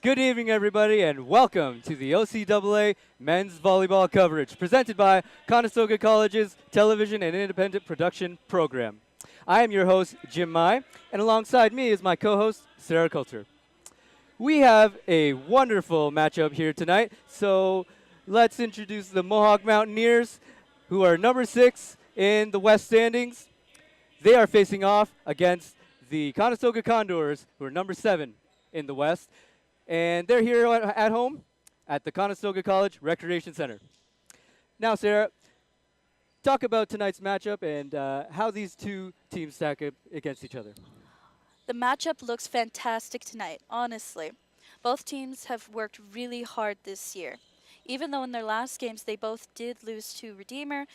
Good evening, everybody, and welcome to the OCAA men's volleyball coverage presented by Conestoga College's television and independent production program. I am your host, Jim Mai, and alongside me is my co-host, Sarah Coulter. We have a wonderful matchup here tonight, so let's introduce the Mohawk Mountaineers, who are number 6 in the West standings. They are facing off against the Conestoga Condors, who are number 7 in the West. And they're here at home at the Conestoga College Recreation Center. Now, Sarah, talk about tonight's matchup and how these two teams stack up against each other. The matchup looks fantastic tonight, honestly. Both teams have worked really hard this year. Even though in their last games they both did lose to Redeemer,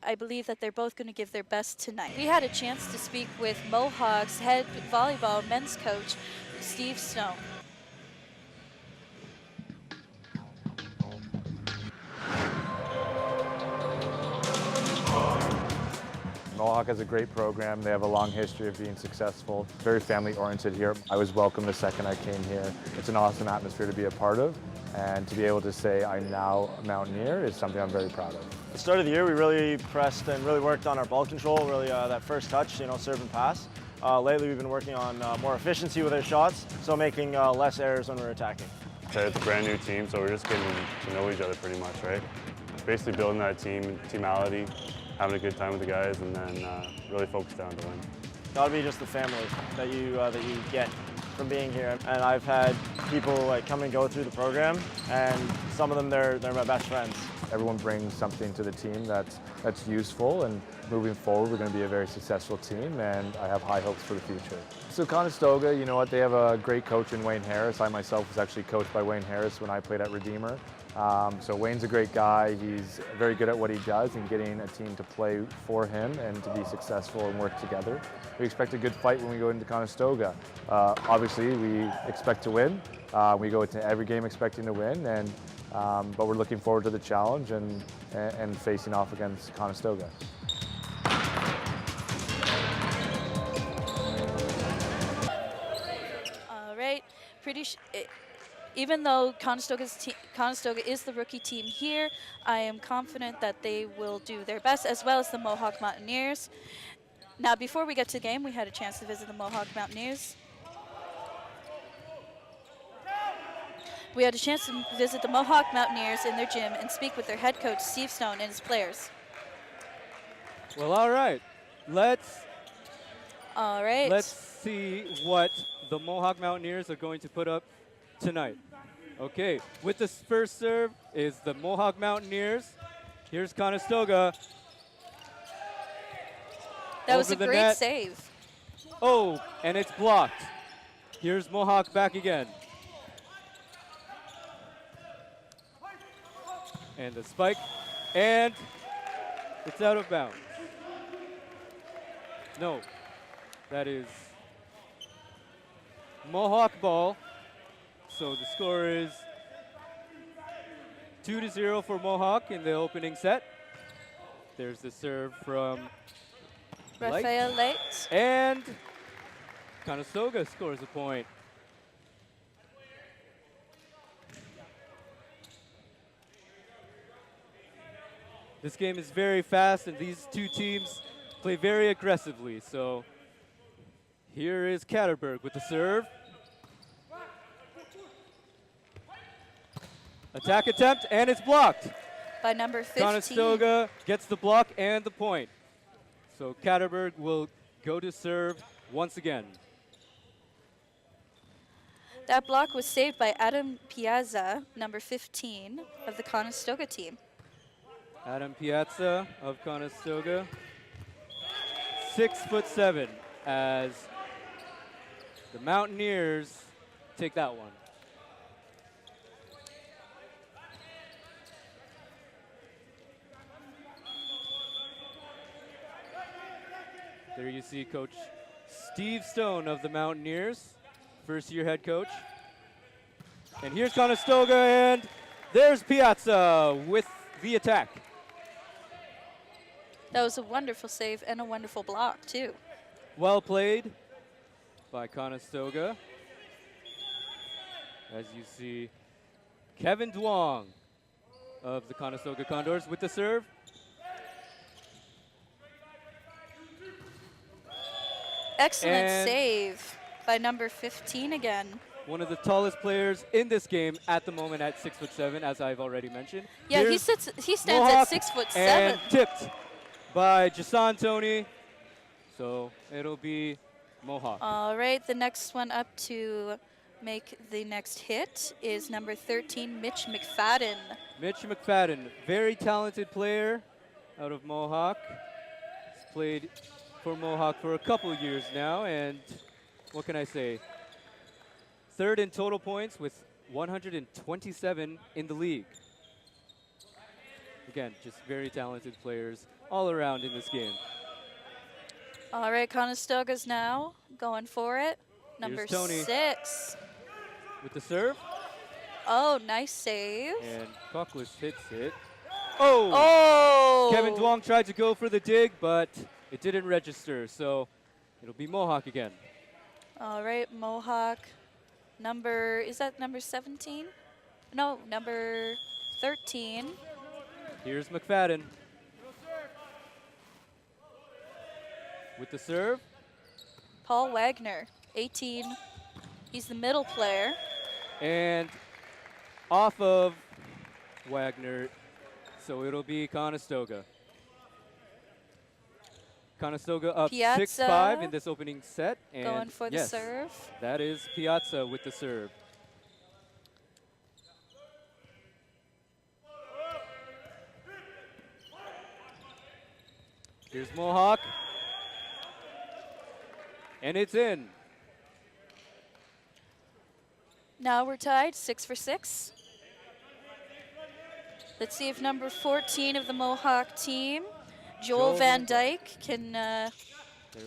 I believe that they're both going to give their best tonight. We had a chance to speak with Mohawk's head volleyball men's coach, Steve Stone. Mohawk has a great program. They have a long history of being successful, very family-oriented here. I was welcome the second I came here. It's an awesome atmosphere to be a part of, and to be able to say I'm now a Mountaineer is something I'm very proud of. At the start of the year, we really pressed and really worked on our ball control, really that first touch, serve and pass. Lately, we've been working on more efficiency with our shots, so making less errors when we're attacking. It's a brand new team, so we're just getting to know each other pretty much, right? Basically building that teamality, having a good time with the guys, and then really focus down to win. Got to be just the family that you get from being here. And I've had people come and go through the program, and some of them they're my best friends. Everyone brings something to the team that's useful, and moving forward we're going to be a very successful team, and I have high hopes for the future. So Conestoga, you know what, they have a great coach in Wayne Harris. I myself was actually coached by Wayne Harris when I played at Redeemer. So Wayne's a great guy. He's very good at what he does and getting a team to play for him and to be successful and work together. We expect a good fight when we go into Conestoga. Obviously, we expect to win. We go into every game expecting to win, and but we're looking forward to the challenge and facing off against Conestoga. All right, even though Conestoga is the rookie team here, I am confident that they will do their best, as well as the Mohawk Mountaineers. Now, before we get to the game, we had a chance to visit the Mohawk Mountaineers. We had a chance to visit the Mohawk Mountaineers in their gym and speak with their head coach, Steve Stone, and his players. Well, all right. Let's see what the Mohawk Mountaineers are going to put up tonight. Okay, with the first serve is the Mohawk Mountaineers. Here's Conestoga. That was a great save. Oh, and it's blocked. Here's Mohawk back again. And the spike, and it's out of bounds. No, that is Mohawk ball. So the score is 2-0 for Mohawk in the opening set. There's the serve from Rafael Late. And Conestoga scores a point. This game is very fast, and these two teams play very aggressively. So here is Katterberg with the serve. Attack attempt, and it's blocked. By number 15. Conestoga gets the block and the point. So Katterberg will go to serve once again. That block was saved by Adam Piazza, number 15 of the Conestoga team. Adam Piazza of Conestoga, 6'7", as the Mountaineers take that one. There you see Coach Steve Stone of the Mountaineers, first-year head coach. And here's Conestoga, and there's Piazza with the attack. That was a wonderful save and a wonderful block, too. Well played by Conestoga. as you see Kevin Duong of the Conestoga Condors with the serve. Excellent And save by number 15 again. one of the tallest players in this game at the moment at 6'7", as I've already mentioned. Yeah, he Here's stands Mohawk at 6'7". and tipped by Jason Tony. So it'll be Mohawk. All right, the next one up to make the next hit is number 13, Mitch McFadden. Mitch McFadden, very talented player out of Mohawk. He's played for Mohawk for a couple years now, and what can I say? Third in total points with 127 in the league. Again, just very talented players all around in this game. All right, Conestoga's now going for it. Number Here's Tony. 6. With the serve, Oh, nice save. and Cochlis hits it. Oh! Oh! Kevin Duong tried to go for the dig, but it didn't register, so it'll be Mohawk again. All right, Mohawk. Is that number 17? No, number 13. Here's McFadden. With the serve, Paul Wagner, 18. He's the middle player. and off of Wagner, so it'll be Conestoga. Conestoga up Piazza 6-5 in this opening set. And Going for the yes, serve. that is Piazza with the serve. Here's Mohawk. And it's in. Now we're tied, 6 for 6. Let's see if number 14 of the Mohawk team, Joel Van Dyke, can. There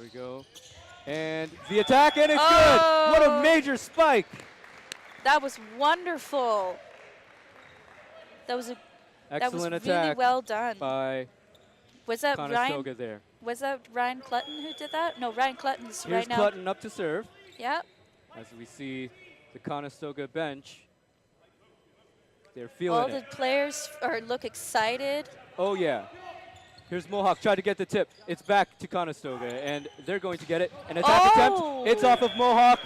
we go. And the attack, and it's Oh! good. What a major spike. That was wonderful. That was Excellent really attack well done. by Was that Conestoga there. Was that Ryan Clutton who did that? No, Ryan Clutton's Here's right now. Clutton up to serve. Yeah. As we see the Conestoga bench. They're All feeling the it. players look excited. Oh, yeah. Here's Mohawk, try to get the tip. It's back to Conestoga, and they're going to get it. An attack attempt. It's off of Mohawk.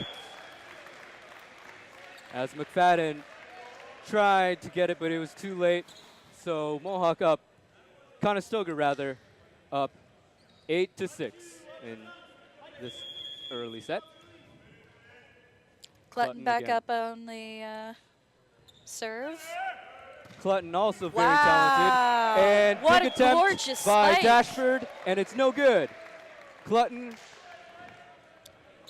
As McFadden tried to get it, but it was too late. So Mohawk up, Conestoga rather, up 8-6 in this early set. Clutton Clutton back again. up on the serve. Clutton also very Wow. talented. And What big a attempt gorgeous by spike. Dashford, and it's no good. Clutton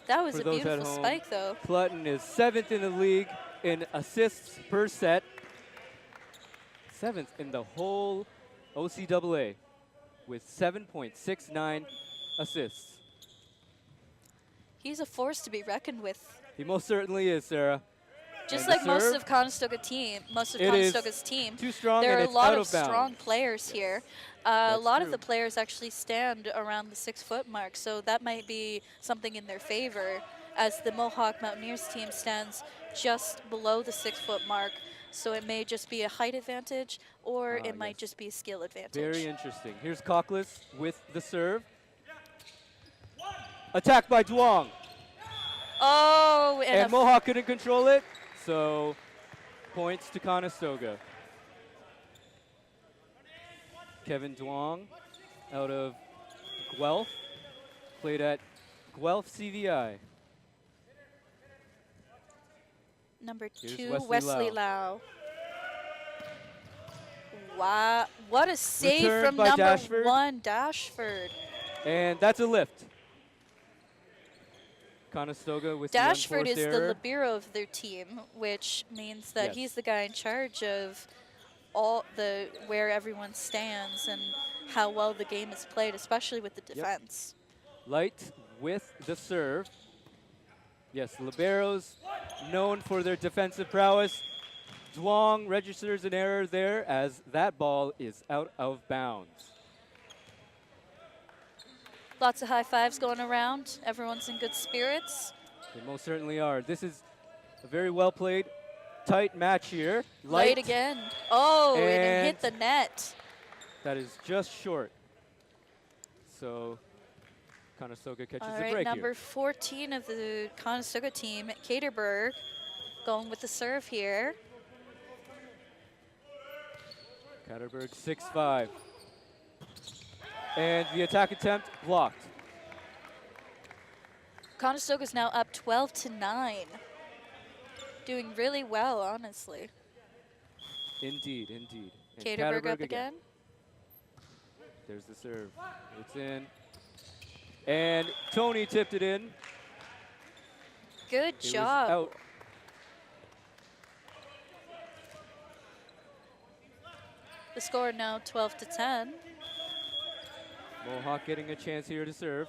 That was For a those at beautiful home, spike, though. Clutton is 7th in the league in assists per set. 7th in the whole OCAA with 7.69 assists. He's a force to be reckoned with. He most certainly is, Sarah. Just And the like most serve? of most of It is Conestoga's team. Too strong, There and are a it's lot out of of bounds. strong players here. A That's lot of true. the players actually stand around the 6-foot mark, so that might be something in their favor, as the Mohawk Mountaineers team stands just below the 6-foot mark. So it may just be a height advantage, or it might yes. just be a skill advantage. Very interesting. Here's Cochlis with the serve. Attack by Duong. Oh, And a Mohawk couldn't control it, so points to Conestoga. Kevin Duong out of Guelph, played at Guelph CVI. number Here's 2, Wesley Wesley Lau. Lau. Wow, what a save Returned from by number Dashford. 1, Dashford. And that's a lift. Conestoga with Dashford the is unforced the error. libero of their team, which means that Yes. he's the guy in charge of all the where everyone stands and how well the game is played, especially with the defense. Light with the serve. Yes, liberos known for their defensive prowess. Duong registers an error there as that ball is out of bounds. Lots of high fives going around. Everyone's in good spirits. They most certainly are. This is a very well played tight match here. Light again. Oh, and it hit And the net. that is just short. So Conestoga catches All the right, break number here. 14 of the Conestoga team, Caterberg, going with the serve here. Catterberg 6-5. And the attack attempt blocked. Conestoga's now up 12-9. Doing really well, honestly. Indeed, indeed. And Caterberg up again. There's the serve. It's in. And Tony tipped it in. Good It was job. out. The score now 12-10. Mohawk getting a chance here to serve.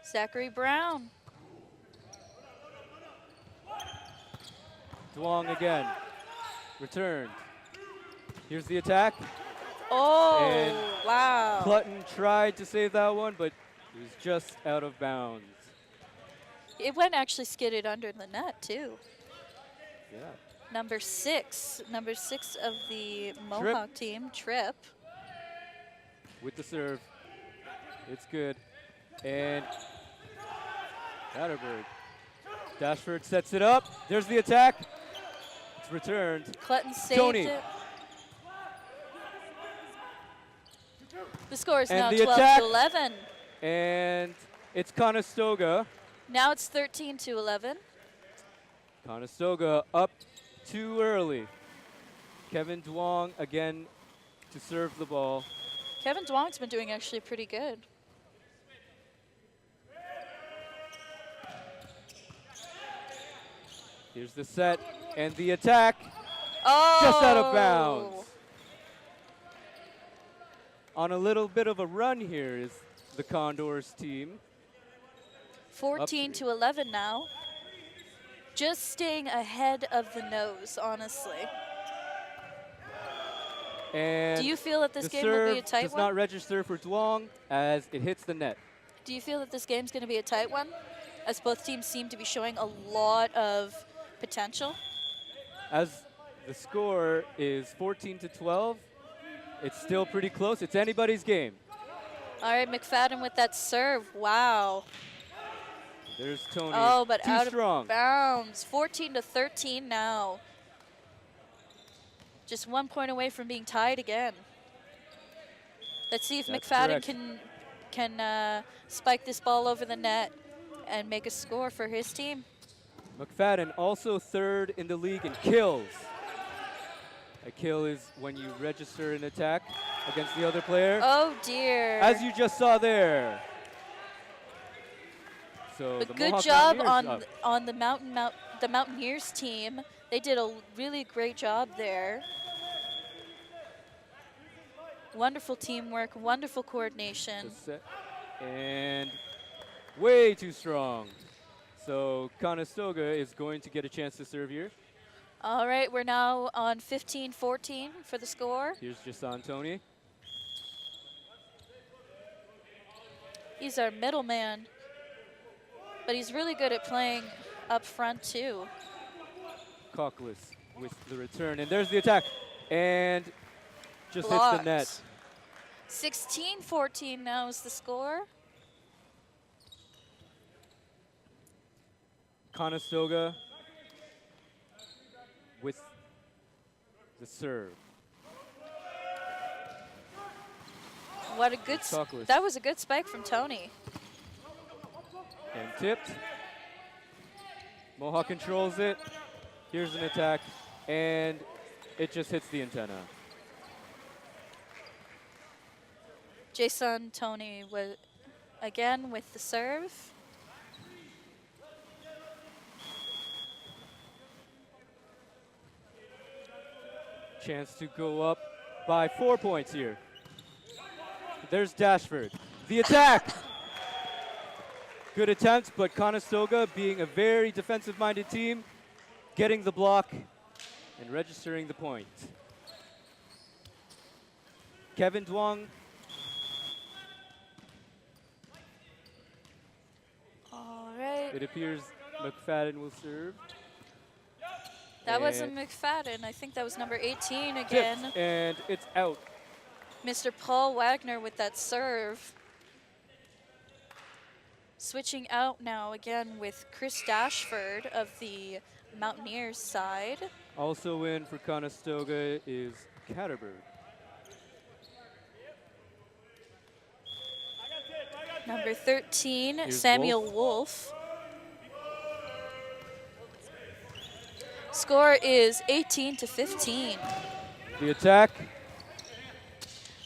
Zachary Brown. Duong again. Returned. Here's the attack. Oh, And wow. Clutton tried to save that one, but it was just out of bounds. It went actually skidded under the net, too. Yeah. Number six of the Mohawk team, Trip. With the serve. It's good. And Catterberg. Dashford sets it up. There's the attack. It's returned. Clutton saved Tony. it. The score is And now the attack. 12-11. And it's Conestoga. Now it's 13-11. Conestoga up too early. Kevin Duong again to serve the ball. Kevin Duong's been doing actually pretty good. Here's the set and the attack. Oh! Just out of bounds. On a little bit of a run here is the Condors team. 14-11 now. Just staying ahead of the nose, honestly. And Do you feel that this the game will serve be a tight does one? not register for Duong as it hits the net. Do you feel that this game's going to be a tight one? As both teams seem to be showing a lot of potential. As the score is 14-12, it's still pretty close. It's anybody's game. All right, McFadden with that serve. Wow. There's Tony. Oh, but Too out strong. of bounds. 14-13 now. Just 1 point away from being tied again. Let's see if That's McFadden correct. can spike this ball over the net and make a score for his team. McFadden also third in the league in kills. A kill is when you register an attack against the other player. Oh dear. As you just saw there. So But the good Mohawk job Mountaineers on the Mountaineers team. They did a really great job there. Wonderful teamwork, wonderful coordination. The set. And way too strong. So Conestoga is going to get a chance to serve here. All right, we're now on 15-14 for the score. Here's Jason Tony. He's our middleman, but he's really good at playing up front too. Cockless with the return. And there's the attack. And just hits the net. 16-14 now is the score. Conestoga with the serve. What a good, Cockless. that was a good spike from Tony. And tipped. Mohawk controls it. Here's an attack. And it just hits the antenna. Jason Tony again with the serve. Chance to go up by 4 points here. There's Dashford. The attack! Good attempt, but Conestoga, being a very defensive-minded team, getting the block and registering the point. Kevin Duong. All right. It appears McFadden will serve. That was a And McFadden. I think that was number 18 tipped, again. and it's out. Mr. Paul Wagner with that serve. Switching out now again with Chris Dashford of the Mountaineers side. Also in for Conestoga is Catterberg. Number 13, Here's Samuel Wolf. Score is 18-15. The attack.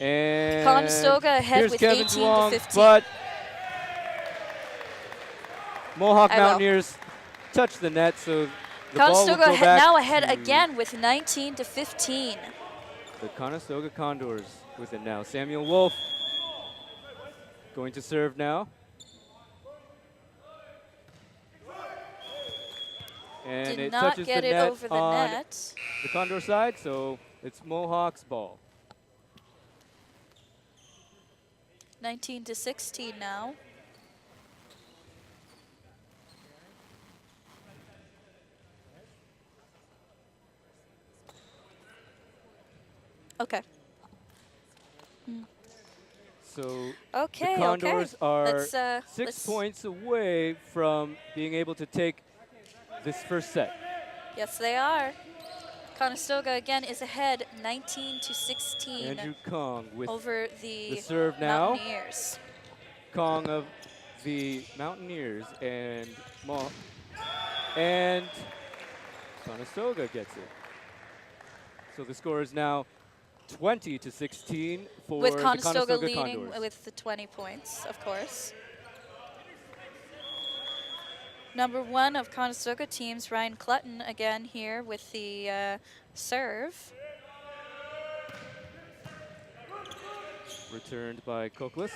And Conestoga ahead here's with Kevin 18 Duong, to 15. but Mohawk I will. Mountaineers touch the net, so the ball will Conestoga go back now ahead to again with 19-15. the Conestoga Condors with it now. Samuel Wolf going to serve now. And Did it not touches get the it net over the on net. the Condor side, so it's Mohawk's ball. 19-16 now. Okay. So Okay, the Condors are Let's, 6 points away from being able to take this first set. Yes, they are. Conestoga again is ahead 19-16 Andrew Kong with over the the serve now. Mountaineers. Kong of the Mountaineers and Conestoga gets it. So the score is now 20-16 for With the Conestoga Conestoga leading Condors. with the 20 points, of course. Number 1 of Conestoga teams, Ryan Clutton, again here with the serve. Returned by Koklis.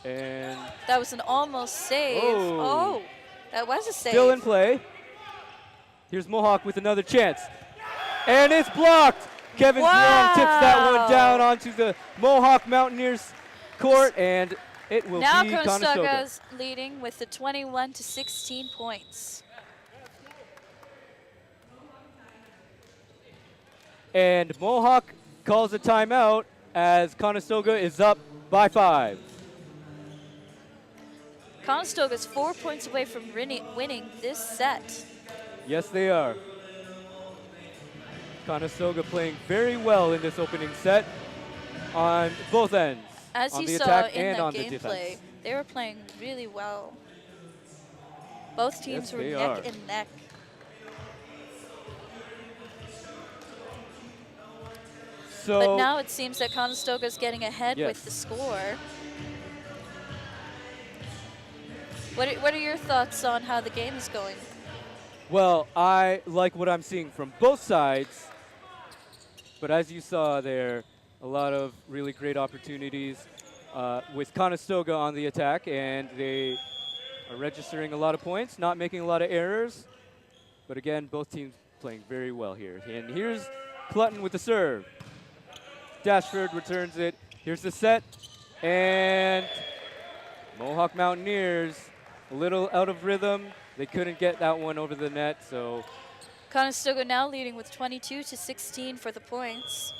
And That was an almost save. Oh. That was a save. still in play. Here's Mohawk with another chance. And it's blocked. Kevin Duong tips that one down onto the Mohawk Mountaineers court, and it will Now be Conestoga. Conestoga's leading with the 21-16 points. And Mohawk calls a timeout as Conestoga is up by 5. Conestoga's 4 points away from winning this set. Yes, they are. Conestoga playing very well in this opening set on both ends. As on you the saw attack in and the on the gameplay, defense. they were playing really well. Both teams Yes, were they neck are. and neck. So But now it seems that Conestoga's getting ahead Yes. with the score. What are your thoughts on how the game is going? well, I like what I'm seeing from both sides. But as you saw there, a lot of really great opportunities with Conestoga on the attack, and they are registering a lot of points, not making a lot of errors. But again, both teams playing very well here. And here's Clutton with the serve. Dashford returns it. Here's the set. And Mohawk Mountaineers a little out of rhythm. They couldn't get that one over the net, so Conestoga now leading with 22-16 for the points.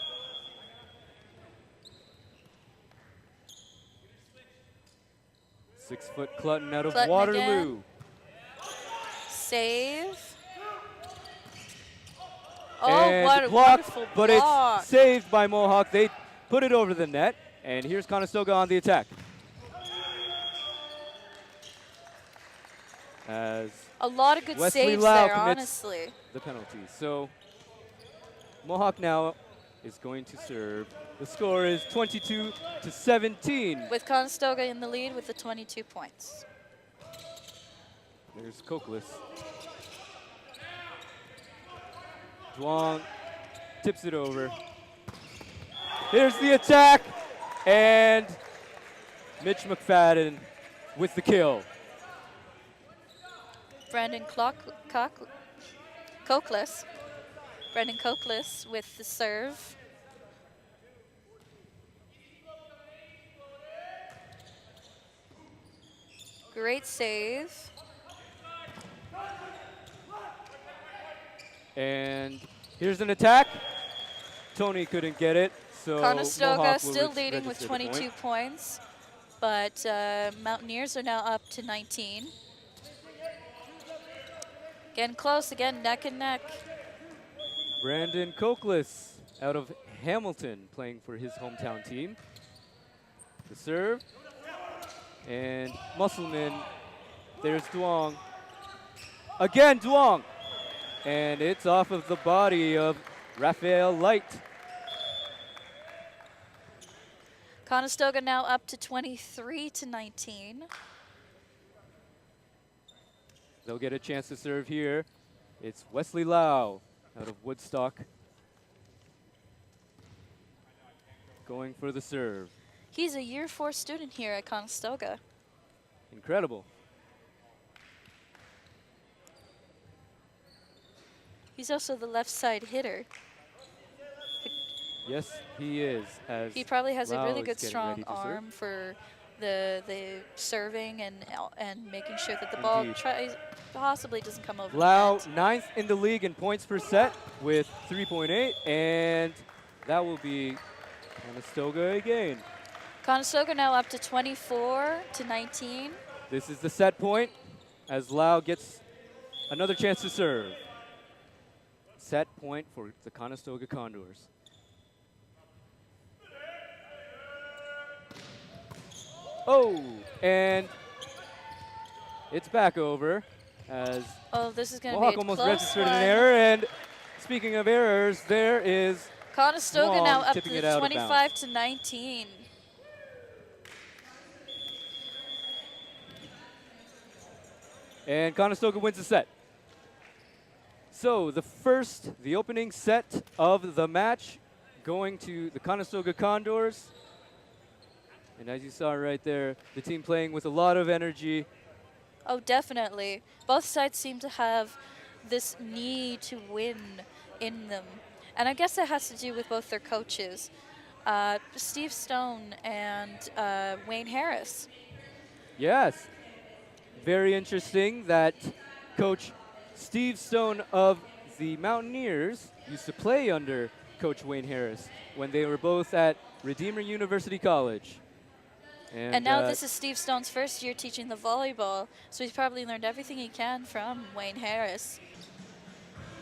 Six-foot Clutton out of Clutton Waterloo. again. Save. Oh, And what a blocked, wonderful but block. it's saved by Mohawk. They put it over the net, and here's Conestoga on the attack. As A lot of good Wesley saves Lau there, commits honestly. the penalty. So Mohawk now is going to serve. The score is 22-17. With Conestoga in the lead with the 22 points. There's Koklis. Duong tips it over. Here's the attack, and Mitch McFadden with the kill. Brandon Koklis. Brandon Koklis with the serve. Great save. And here's an attack. Tony couldn't get it, so Conestoga Mohawk will still leading with register the 22 point. points, but Mountaineers are now up to 19. Getting close again, neck and neck. Brandon Cokeless out of Hamilton playing for his hometown team. The serve. And Musselman. There's Duong. Again, Duong. And it's off of the body of Raphael Light. Conestoga now up to 23 to 19. They'll get a chance to serve here. It's Wesley Lau out of Woodstock going for the serve. He's a year 4 student here at Conestoga. Incredible. He's also the left side hitter. Yes, he is. As He probably has a Lau really is good getting strong ready to serve. arm for the serving and making sure that the ball Indeed. possibly doesn't come over. Lau, the net. 9th in the league in points per set with 3.8, and that will be Conestoga again. Conestoga now up to 24 to 19. This is the set point as Lau gets another chance to serve. Set point for the Conestoga Condors. Oh, and it's back over as Oh, this is going to Mohawk be a almost close registered one. an error. And speaking of errors, there is Conestoga Wong now up tipping it to out of 25 bounds. to 19. And Conestoga wins the set. So the opening set of the match going to the Conestoga Condors. And as you saw right there, the team playing with a lot of energy. Oh, definitely. Both sides seem to have this need to win in them. And I guess that has to do with both their coaches, Steve Stone and Wayne Harris. Yes, very interesting that Coach Steve Stone of the Mountaineers used to play under Coach Wayne Harris when they were both at Redeemer University College. And now this is Steve Stone's first year teaching the volleyball, so he's probably learned everything he can from Wayne Harris.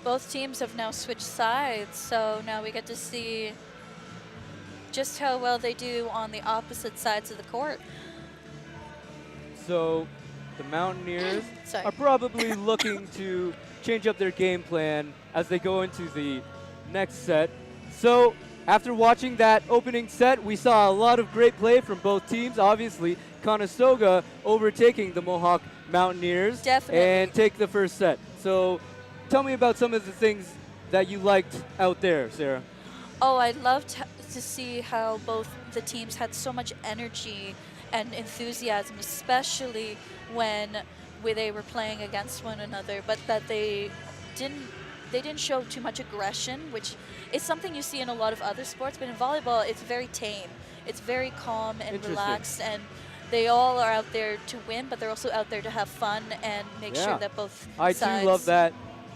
Both teams have now switched sides, so now we get to see just how well they do on the opposite sides of the court. So the Mountaineers Sorry. are probably looking to change up their game plan as they go into the next set. So after watching that opening set, we saw a lot of great play from both teams. Obviously, Conestoga overtaking the Mohawk Mountaineers Definitely. and take the first set. So tell me about some of the things that you liked out there, Sarah. Oh, I loved to see how both the teams had so much energy and enthusiasm, especially when they were playing against one another, but that they didn't show too much aggression, which is something you see in a lot of other sports, but in volleyball, it's very tame. It's very calm and Interesting. relaxed, and they all are out there to win, but they're also out there to have fun and make Yeah. sure that both I sides... too love that.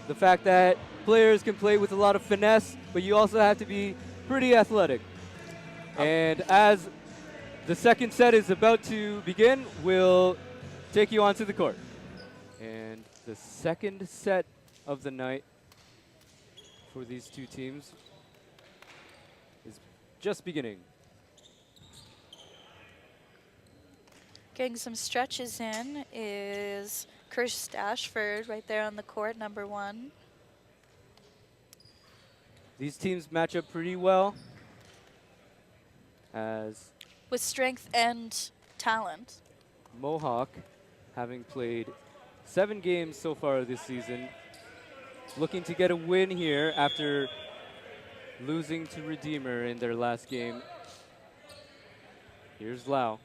The fact that players can play with a lot of finesse, but you also have to be pretty athletic. And as the second set is about to begin, we'll take you onto the court. And the second set of the night for these two teams is just beginning. Getting some stretches in is Chris Ashford right there on the court, number 1. These teams match up pretty well as With strength and talent. Mohawk, having played 7 games so far this season, looking to get a win here after losing to Redeemer in their last game. Here's Lau.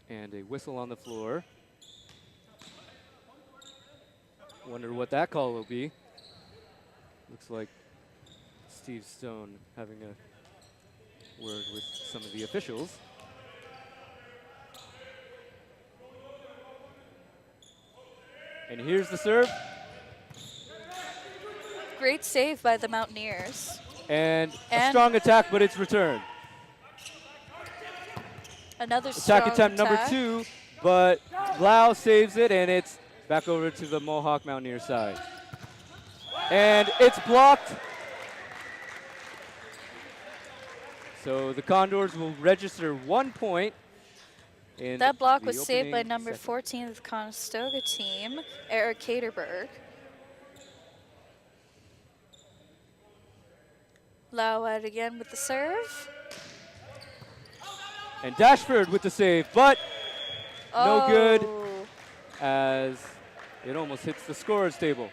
And a whistle on the floor. Wonder what that call will be. Looks like Steve Stone having a word with some of the officials. And here's the serve. Great save by the Mountaineers. And a And- strong attack, but it's returned. Another Attack strong attempt number attack. 2, but Lau saves it, and it's back over to the Mohawk Mountaineer side. And it's blocked. So the Condors will register 1 point. In That block the was saved by opening number second. 14 of the Conestoga team, Eric Caterberg. Lau out again with the serve. And Dashford with the save, but no good Oh. as it almost hits the scorer's table.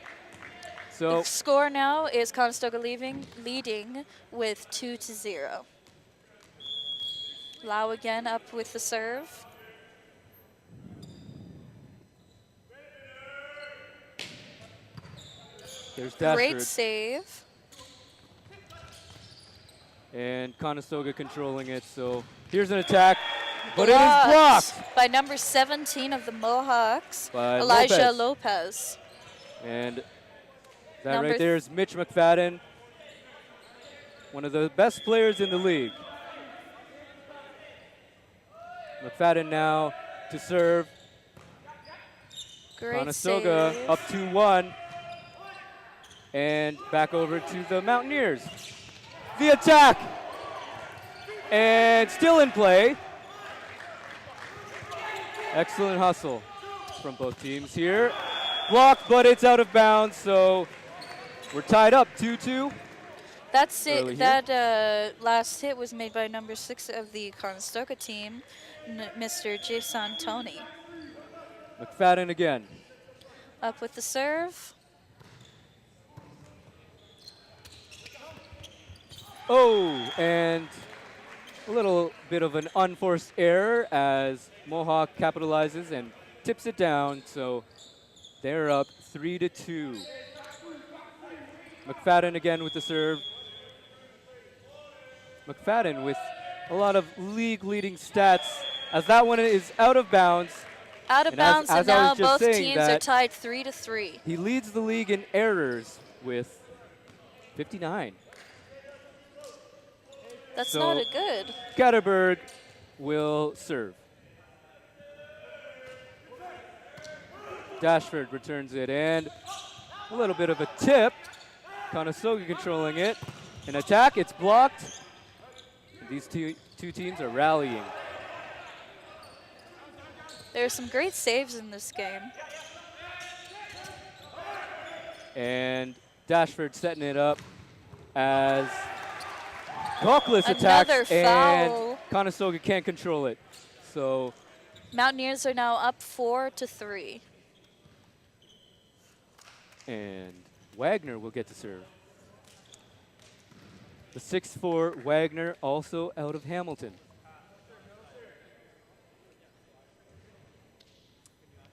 So The score now is Conestoga leading with 2-0. Lau again up with the serve. there's Great Dashford. save. And Conestoga controlling it, so here's an attack, but it is blocked by number 17 of the Mohawks, by Elijah Lopez. Lopez. And that Number right there is Mitch McFadden, one of the best players in the league. McFadden now to serve. Great Conestoga save. up 2-1. And back over to the Mountaineers. The attack. And still in play. Excellent hustle from both teams here. Blocked, but it's out of bounds, so we're tied up 2-2. That's early it. here. That last hit was made by number 6 of the Conestoga team, Mr. Jason Tony. McFadden again. Up with the serve. Oh, and a little bit of an unforced error as Mohawk capitalizes and tips it down, so they're up 3-2. McFadden again with the serve. McFadden with a lot of league-leading stats as that one is out of bounds. Out of And as- bounds, as and I now was just both saying teams are that- tied 3-3. He leads the league in errors with 59. That's So- not a good. Gatterberg will serve. Dashford returns it, and a little bit of a tip. Conestoga controlling it. An attack, it's blocked. These two teams are rallying. There are some great saves in this game. And Dashford setting it up as Gaukless attacks, Another and foul. Conestoga can't control it. So Mountaineers are now up 4-3. and Wagner will get to serve. The 6'4" Wagner also out of Hamilton.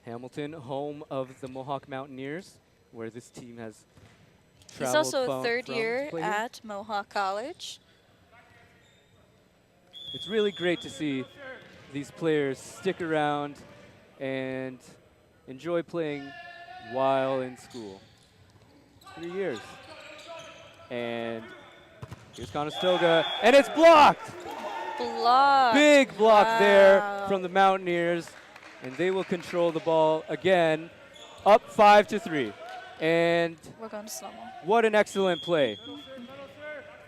Hamilton, home of the Mohawk Mountaineers, where this team has He's traveled also a from third to year play here. at Mohawk College. It's really great to see these players stick around and enjoy playing while in school. 3 years. And here's Conestoga, and it's blocked! Blocked. Big block there Wow. from the Mountaineers, and they will control the ball again, up 5-3. And We're going to slow-mo. what an excellent play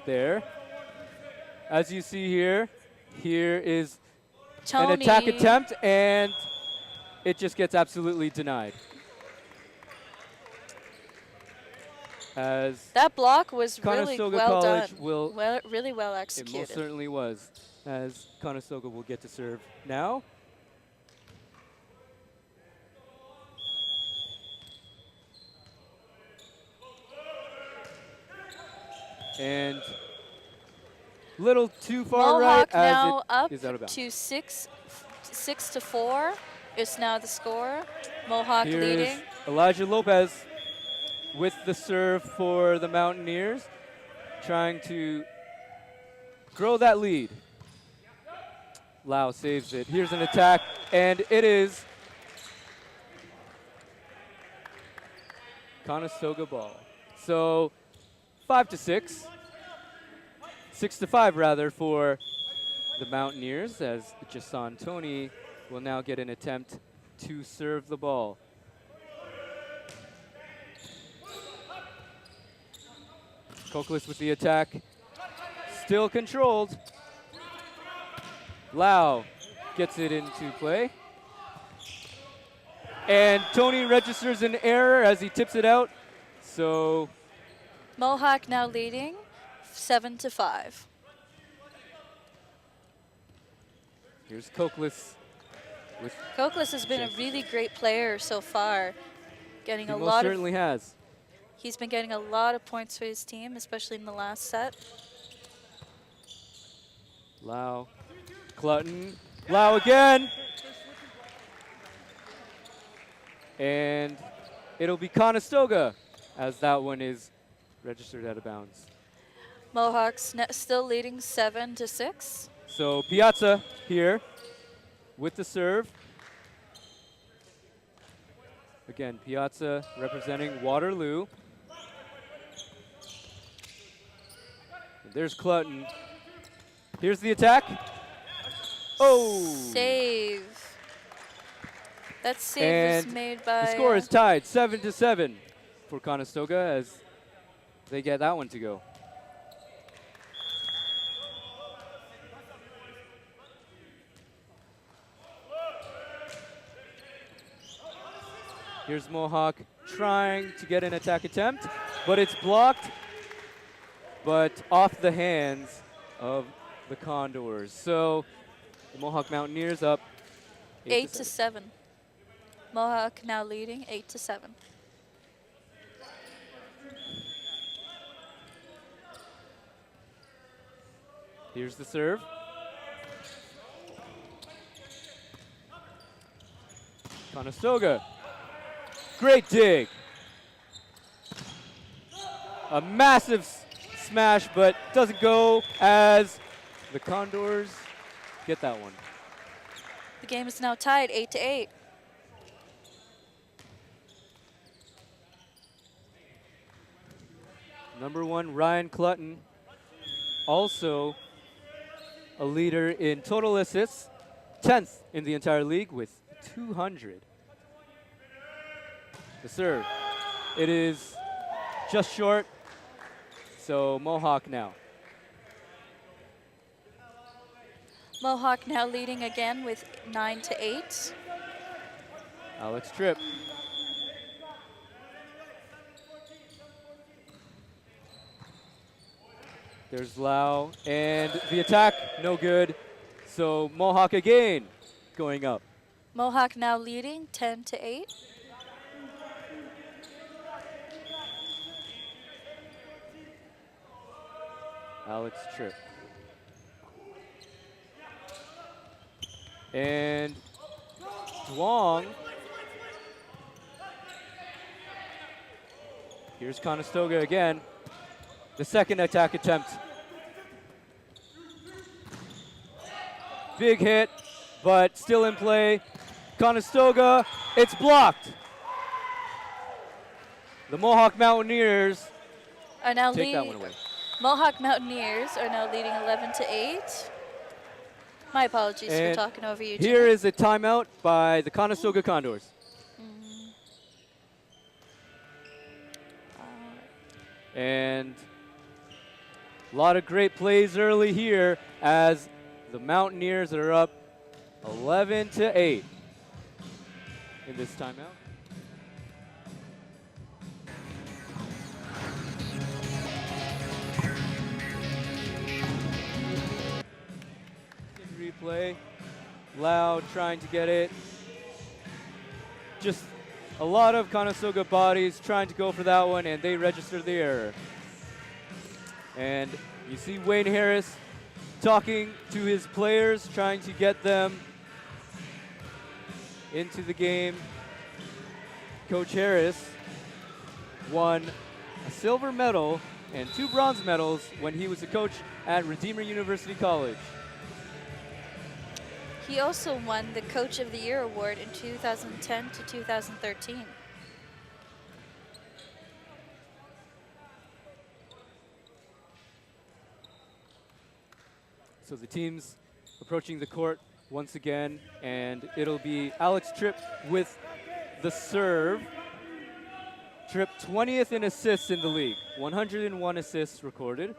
there. As you see here, here is Tony. an attack attempt, and it just gets absolutely denied. As That block was really Conestoga well College done. will, Really well it executed. most certainly was, as Conestoga will get to serve now. And little too far Mohawk right as now it up is out of bounds. to 6-4 is now the score. Mohawk Here's leading. Elijah Lopez with the serve for the Mountaineers, trying to grow that lead. Lau saves it. Here's an attack, and it is Conestoga ball. So 5-6. 6-5 rather for the Mountaineers, as Jason Tony will now get an attempt to serve the ball. Coquelis with the attack, still controlled. Lau gets it into play. And Tony registers an error as he tips it out. So Mohawk now leading 7-5. here's Coquelis with Coquelis has been a really great player so far, getting he a most lot of. certainly has. He's been getting a lot of points for his team, especially in the last set. Lau, Clutton, Lau again. And it'll be Conestoga as that one is registered out of bounds. Mohawks still leading 7-6. So Piazza here with the serve. Again, Piazza representing Waterloo. And there's Clutton. Here's the attack. Oh! Save. That save And was made by. the score is tied 7-7 for Conestoga as they get that one to go. Here's Mohawk trying to get an attack attempt, but it's blocked, but off the hands of the Condors. So the Mohawk Mountaineers up 8-7. Mohawk now leading 8-7. Here's the serve. Conestoga. Great dig. A massive smash, but doesn't go as the Condors get that one. The game is now tied 8-8. Number one, Ryan Clutton, also a leader in total assists, 10th in the entire league with 200. The serve, it is just short, so Mohawk now. Mohawk now leading again with 9-8. Alex Tripp. There's Lau, and the attack, no good. So Mohawk again going up. Mohawk now leading 10-8. Alex Tripp. And Duong. Here's Conestoga again. The second attack attempt. Big hit, but still in play. Conestoga, it's blocked. The Mohawk Mountaineers Are now take that one leading. away. Mohawk Mountaineers are now leading 11-8. My apologies And for talking over you. Here Jimmy. is a timeout by the Conestoga Condors. And a lot of great plays early here as the Mountaineers are up 11-8 in this timeout. In replay, Lau trying to get it. Just a lot of Conestoga bodies trying to go for that one, and they register the error. And you see Wayne Harris talking to his players, trying to get them into the game. Coach Harris won a silver medal and 2 bronze medals when he was a coach at Redeemer University College. He also won the Coach of the Year award in 2010 to 2013. So the team's approaching the court once again, and it'll be Alex Tripp with the serve. Tripp 20th in assists in the league, 101 assists recorded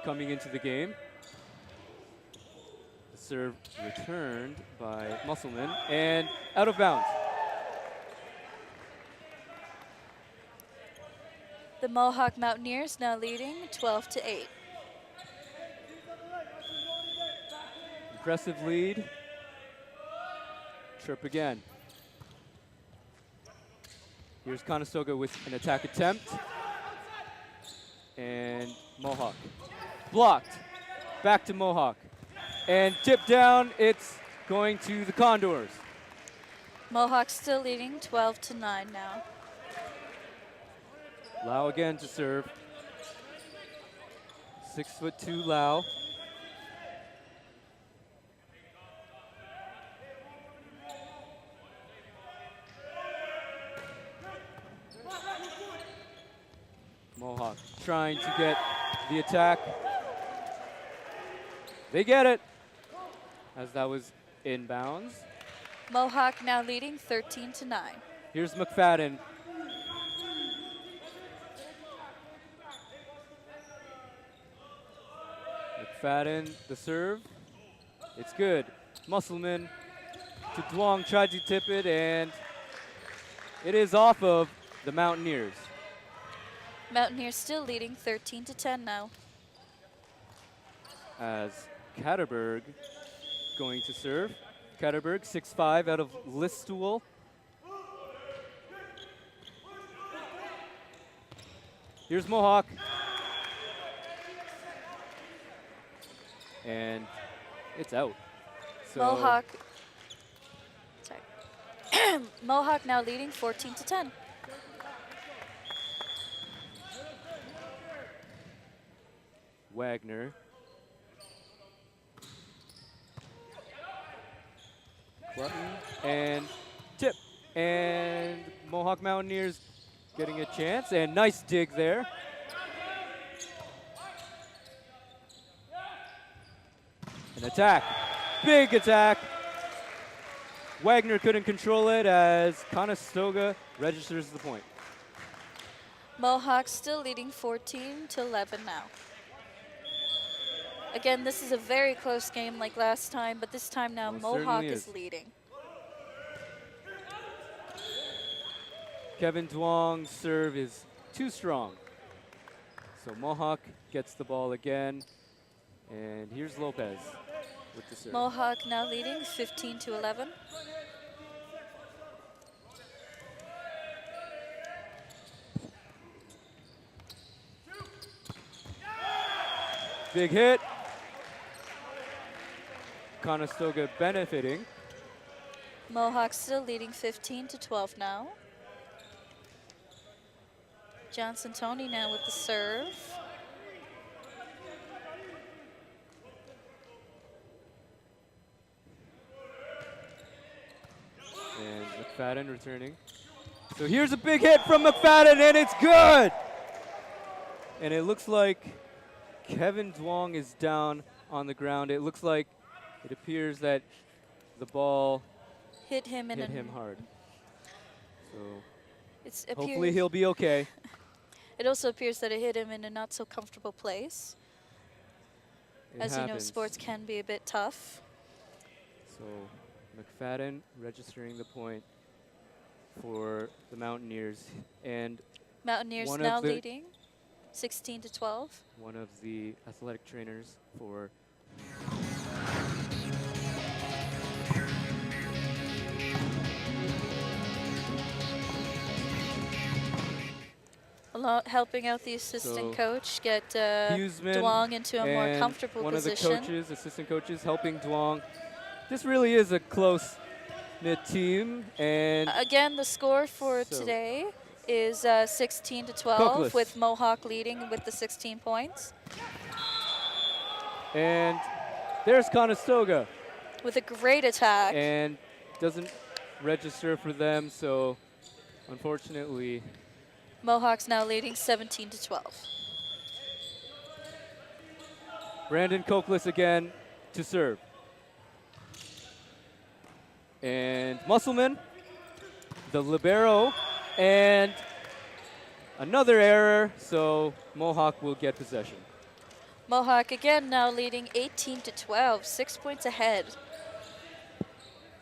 coming into the game. The serve returned by Musselman and out of bounds. The Mohawk Mountaineers now leading 12-8. Impressive lead. Tripp again. Here's Conestoga with an attack attempt. And Mohawk. Blocked. Back to Mohawk. And tipped down. It's going to the Condors. Mohawk still leading 12-9 now. Lau again to serve. 6'2" Lau. Mohawk trying to get the attack. They get it, as that was inbounds. Mohawk now leading 13-9. Here's McFadden. McFadden, the serve. It's good. Musselman to Duong, tried to tip it, and it is off of the Mountaineers. Mountaineers still leading 13-10 now. As Katterberg going to serve. Katterberg, 6'5", out of Listowel. Here's Mohawk. And it's out. So Mohawk. Sorry. Mohawk now leading 14-10. Wagner. Clutton and tip. And Mohawk Mountaineers getting a chance. And nice dig there. An attack. Big attack. Wagner couldn't control it as Conestoga registers the point. Mohawk still leading 14-11 now. Again, this is a very close game like last time, but this time now Mohawk is leading. Kevin Duong's serve is too strong. So Mohawk gets the ball again. And here's Lopez with the serve. Mohawk now leading 15-11. Big hit. Conestoga benefiting. Mohawk still leading 15-12 now. Johnson Tony now with the serve. And McFadden returning. So here's a big hit from McFadden, and it's good! And it looks like Kevin Duong is down on the ground. It looks like it appears that the ball hit him hard. So hopefully appears he'll be okay. It also appears that it hit him in a not so comfortable place. As you know, sports can be a bit tough. So McFadden registering the point for the Mountaineers. And Mountaineers now leading 16-12. One of the athletic trainers for helping out the assistant coach get Duong into a more comfortable one position. One of the coaches, assistant coaches, helping Duong. This really is a close-knit team. And again, the score for today is 16-12 with Mohawk leading with the 16 points. And there's Conestoga. With a great attack. And doesn't register for them, so unfortunately. Mohawk's now leading 17-12. Brandon Cokeless again to serve. And Musselman, the libero, and another error, so Mohawk will get possession. Mohawk again now leading 18-12, 6 points ahead.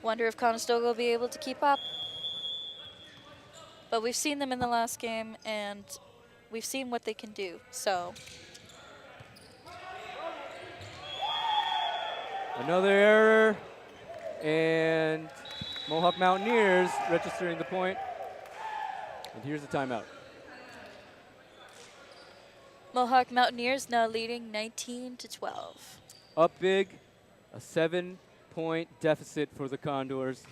Wonder if Conestoga will be able to keep up. But we've seen them in the last game, and we've seen what they can do, so. Another error, and Mohawk Mountaineers registering the point. And here's the timeout. Mohawk Mountaineers now leading 19-12. Up big, a 7-point deficit for the Condors.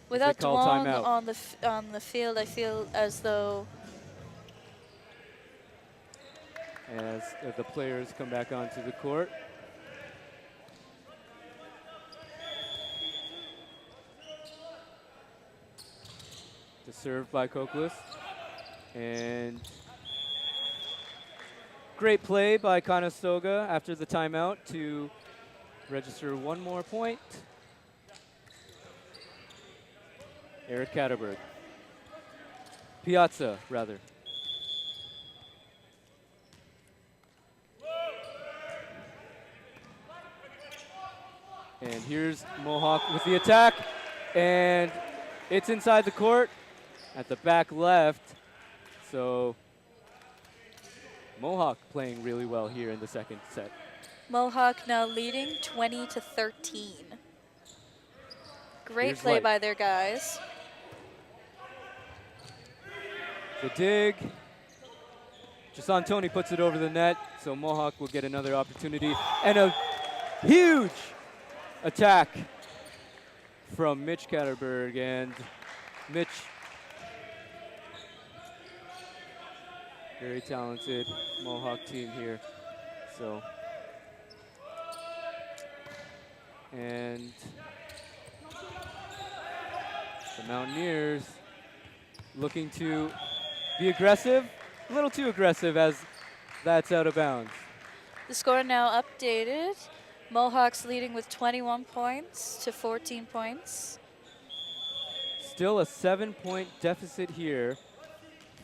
Without call Duong timeout. on the field, I feel as though As the players come back onto the court. To serve by Coquelis. And great play by Conestoga after the timeout to register one more point. Eric Catterberg. Piazza, rather. And here's Mohawk with the attack, and it's inside the court at the back left. So Mohawk playing really well here in the second set. Mohawk now leading 20-13. Great Here's play Light. by their guys. The dig. Jason Tony puts it over the net, so Mohawk will get another opportunity. And a huge attack from Mitch Catterberg. And Mitch, very talented Mohawk team here. So, and the Mountaineers looking to be aggressive, a little too aggressive as that's out of bounds. The score now updated. Mohawks leading with 21 points to 14 points. Still a 7-point deficit here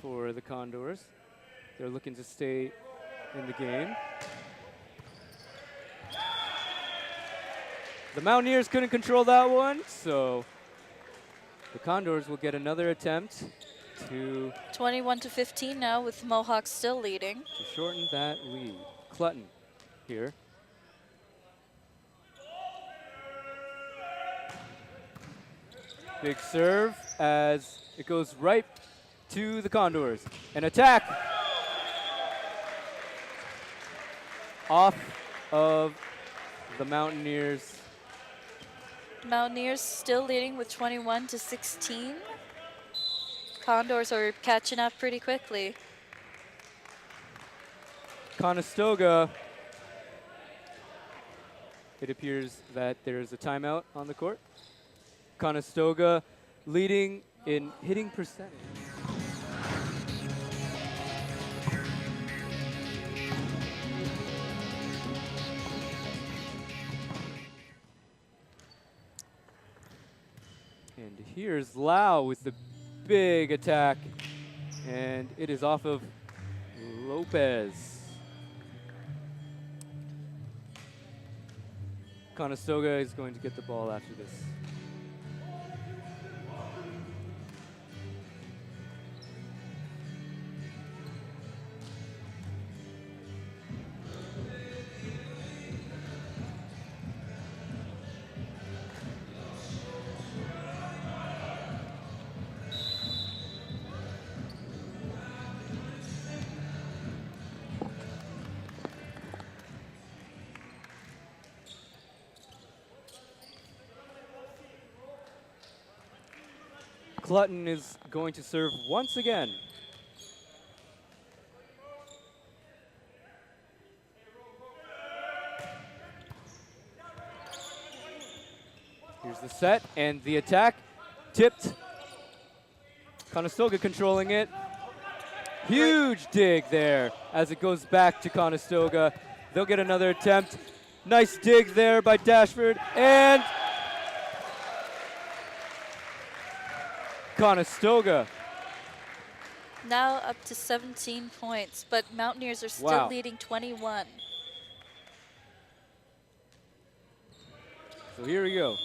for the Condors. They're looking to stay in the game. The Mountaineers couldn't control that one, so the Condors will get another attempt to 21-15 now with Mohawks still leading. shorten that lead. Clutton here. Big serve as it goes right to the Condors. An attack off of the Mountaineers. Mountaineers still leading with 21-16. Condors are catching up pretty quickly. Conestoga, it appears that there's a timeout on the court. Conestoga leading in hitting percentage. And here's Lau with the big attack, and it is off of Lopez. Conestoga is going to get the ball after this. Clutton is going to serve once again. Here's the set and the attack. Tipped. Conestoga controlling it. Huge dig there as it goes back to Conestoga. They'll get another attempt. Nice dig there by Dashford. And Conestoga. Now up to 17 points, but Mountaineers are still Wow. leading 21. So here we go.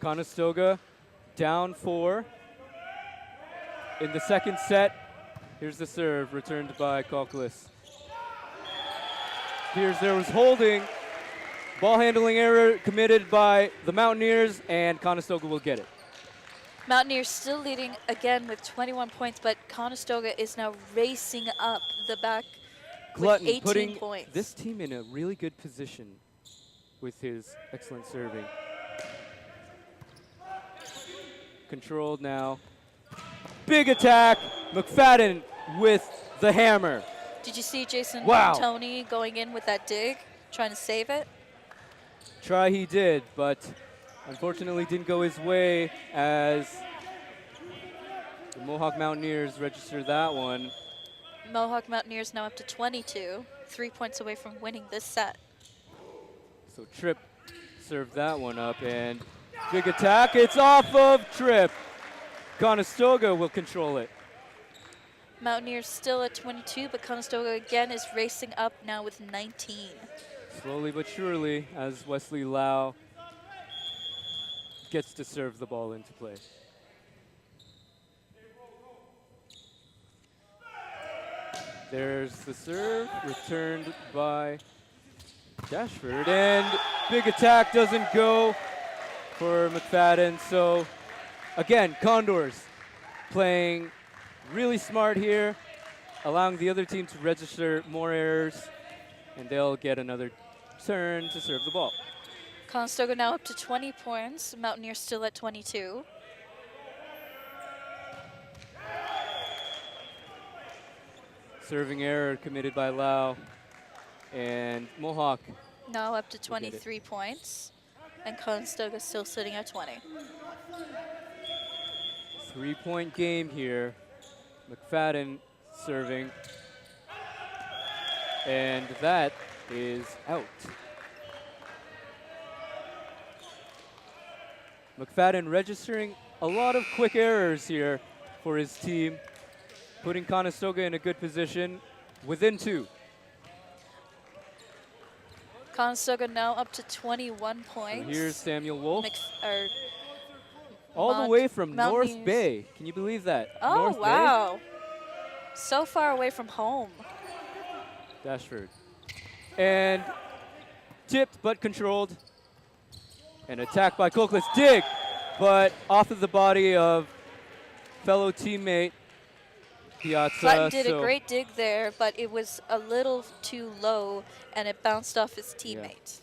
Conestoga down 4 in the second set. Here's the serve returned by Kalkalis. There was holding. Ball handling error committed by the Mountaineers, and Conestoga will get it. Mountaineers still leading again with 21 points, but Conestoga is now racing up the back Glutton with 18 putting points. this team in a really good position with his excellent serving. Controlled now. Big attack. McFadden with the hammer. Did you see Jason Wow. Tony going in with that dig, trying to save it? Try he did, but unfortunately didn't go his way as the Mohawk Mountaineers registered that one. Mohawk Mountaineers now up to 22, 3 points away from winning this set. So Tripp served that one up, and big attack. It's off of Tripp. Conestoga will control it. Mountaineers still at 22, but Conestoga again is racing up now with 19. Slowly but surely, as Wesley Lau gets to serve the ball into play. There's the serve, returned by Dashford, and big attack doesn't go for McFadden. So again, Condors playing really smart here, allowing the other team to register more errors, and they'll get another turn to serve the ball. Conestoga now up to 20 points, Mountaineers still at 22. Serving error committed by Lau, and Mohawk. Now up to 23 points, and Conestoga still sitting at 20. 3-point game here. McFadden serving, and that is out. McFadden registering a lot of quick errors here for his team, putting Conestoga in a good position within 2. Conestoga now up to 21 So points. here's Samuel Wolf, or all the way from North Mountaineers. Bay. Can you believe that? Oh, North Bay? wow. So far away from home. Dashford. And tipped but controlled. An attack by Cokeless. Dig, but off of the body of fellow teammate Piazza. Button did a great dig there, but it was a little too low, and it bounced off his teammate.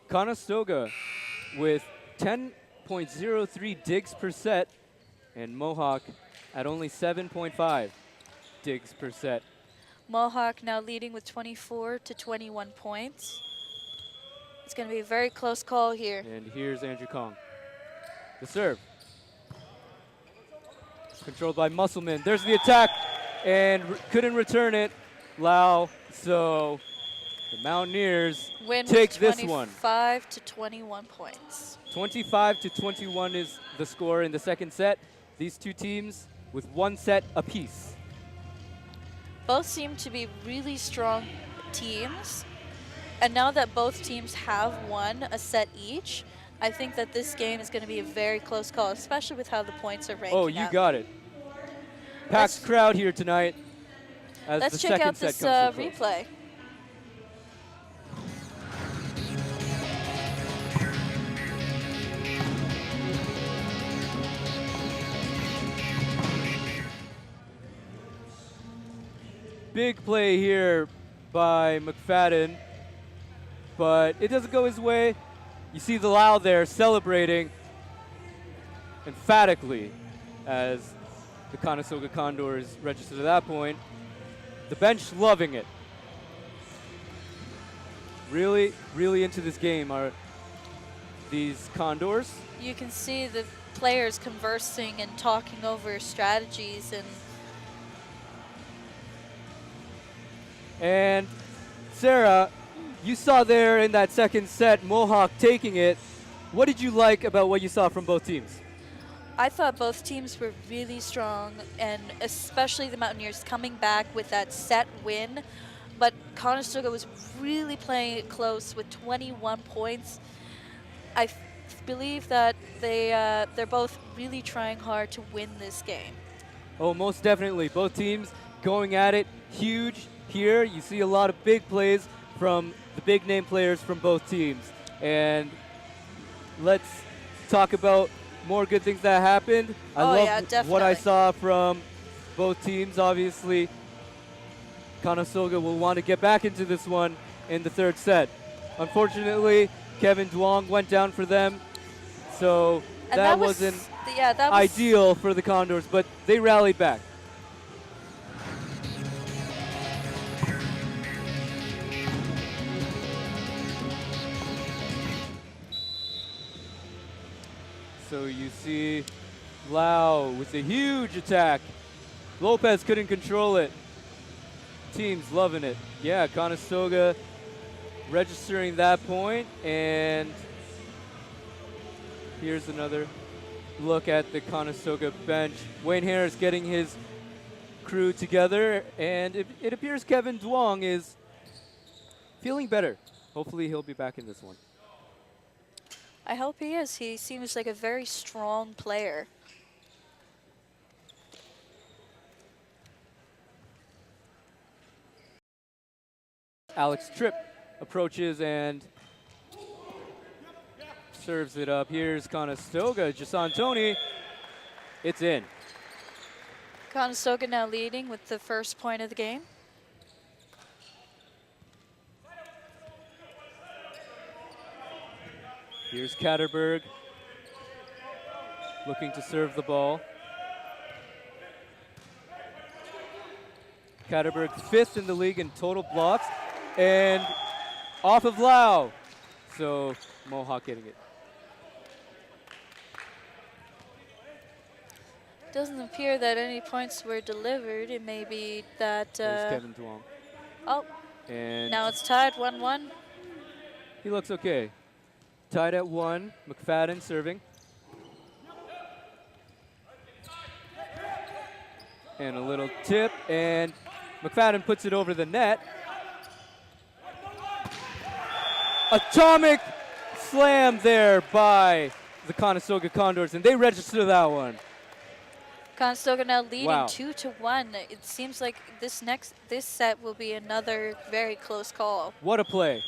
Conestoga with 10.03 digs per set, and Mohawk at only 7.5 digs per set. Mohawk now leading with 24 to 21 points. It's going to be a very close call here. And here's Andrew Kong. The serve. Controlled by Musselman. There's the attack, and couldn't return it. Lau, so the Mountaineers Win take with this one. 25 to 21 points. 25 to 21 is the score in the second set. These two teams with 1 set apiece. Both seem to be really strong teams. And now that both teams have won a set each, I think that this game is going to be a very close call, especially with how the points are ranking Oh, you out. got it. Packed crowd here tonight as Let's the check second out set this comes to a close. replay. Big play here by McFadden, but it doesn't go his way. You see the Lau there celebrating emphatically as the Conestoga Condors register to that point. The bench loving it. Really, really into this game are these Condors. You can see the players conversing and talking over strategies, And Sarah, you saw there in that second set, Mohawk taking it. What did you like about what you saw from both teams? I thought both teams were really strong, and especially the Mountaineers coming back with that set win. But Conestoga was really playing it close with 21 points. I believe that they're both really trying hard to win this game. Oh, most definitely. Both teams going at it huge here. You see a lot of big plays from the big name players from both teams. And let's talk about more good things that happened. I love what I saw from both teams. Obviously, Conestoga will want to get back into this one in the third set. Unfortunately, Kevin Duong went down for them, so that wasn't ideal for the Condors, but they rallied back. So you see Lau with a huge attack. Lopez couldn't control it. Team's loving it. Yeah, Conestoga registering that point, and here's another look at the Conestoga bench. Wayne Harris getting his crew together, and it appears Kevin Duong is feeling better. Hopefully he'll be back in this one. I hope he is. He seems like a very strong player. Alex Tripp approaches and serves it up. Here's Conestoga. Gisantoni. It's in. Conestoga now leading with the first point of the game. Here's Katterberg looking to serve the ball. Katterberg 5th in the league in total blocks, and off of Lau. So Mohawk getting it. Doesn't appear that any points were delivered. It may be that. There's Kevin Duong. Oh, and now it's tied 1-1. He looks okay. Tied at 1. McFadden serving. And a little tip, and McFadden puts it over the net. Atomic slam there by the Conestoga Condors, and they register that one. Conestoga now leading Wow. 2-1. It seems like this set will be another very close call. What a play.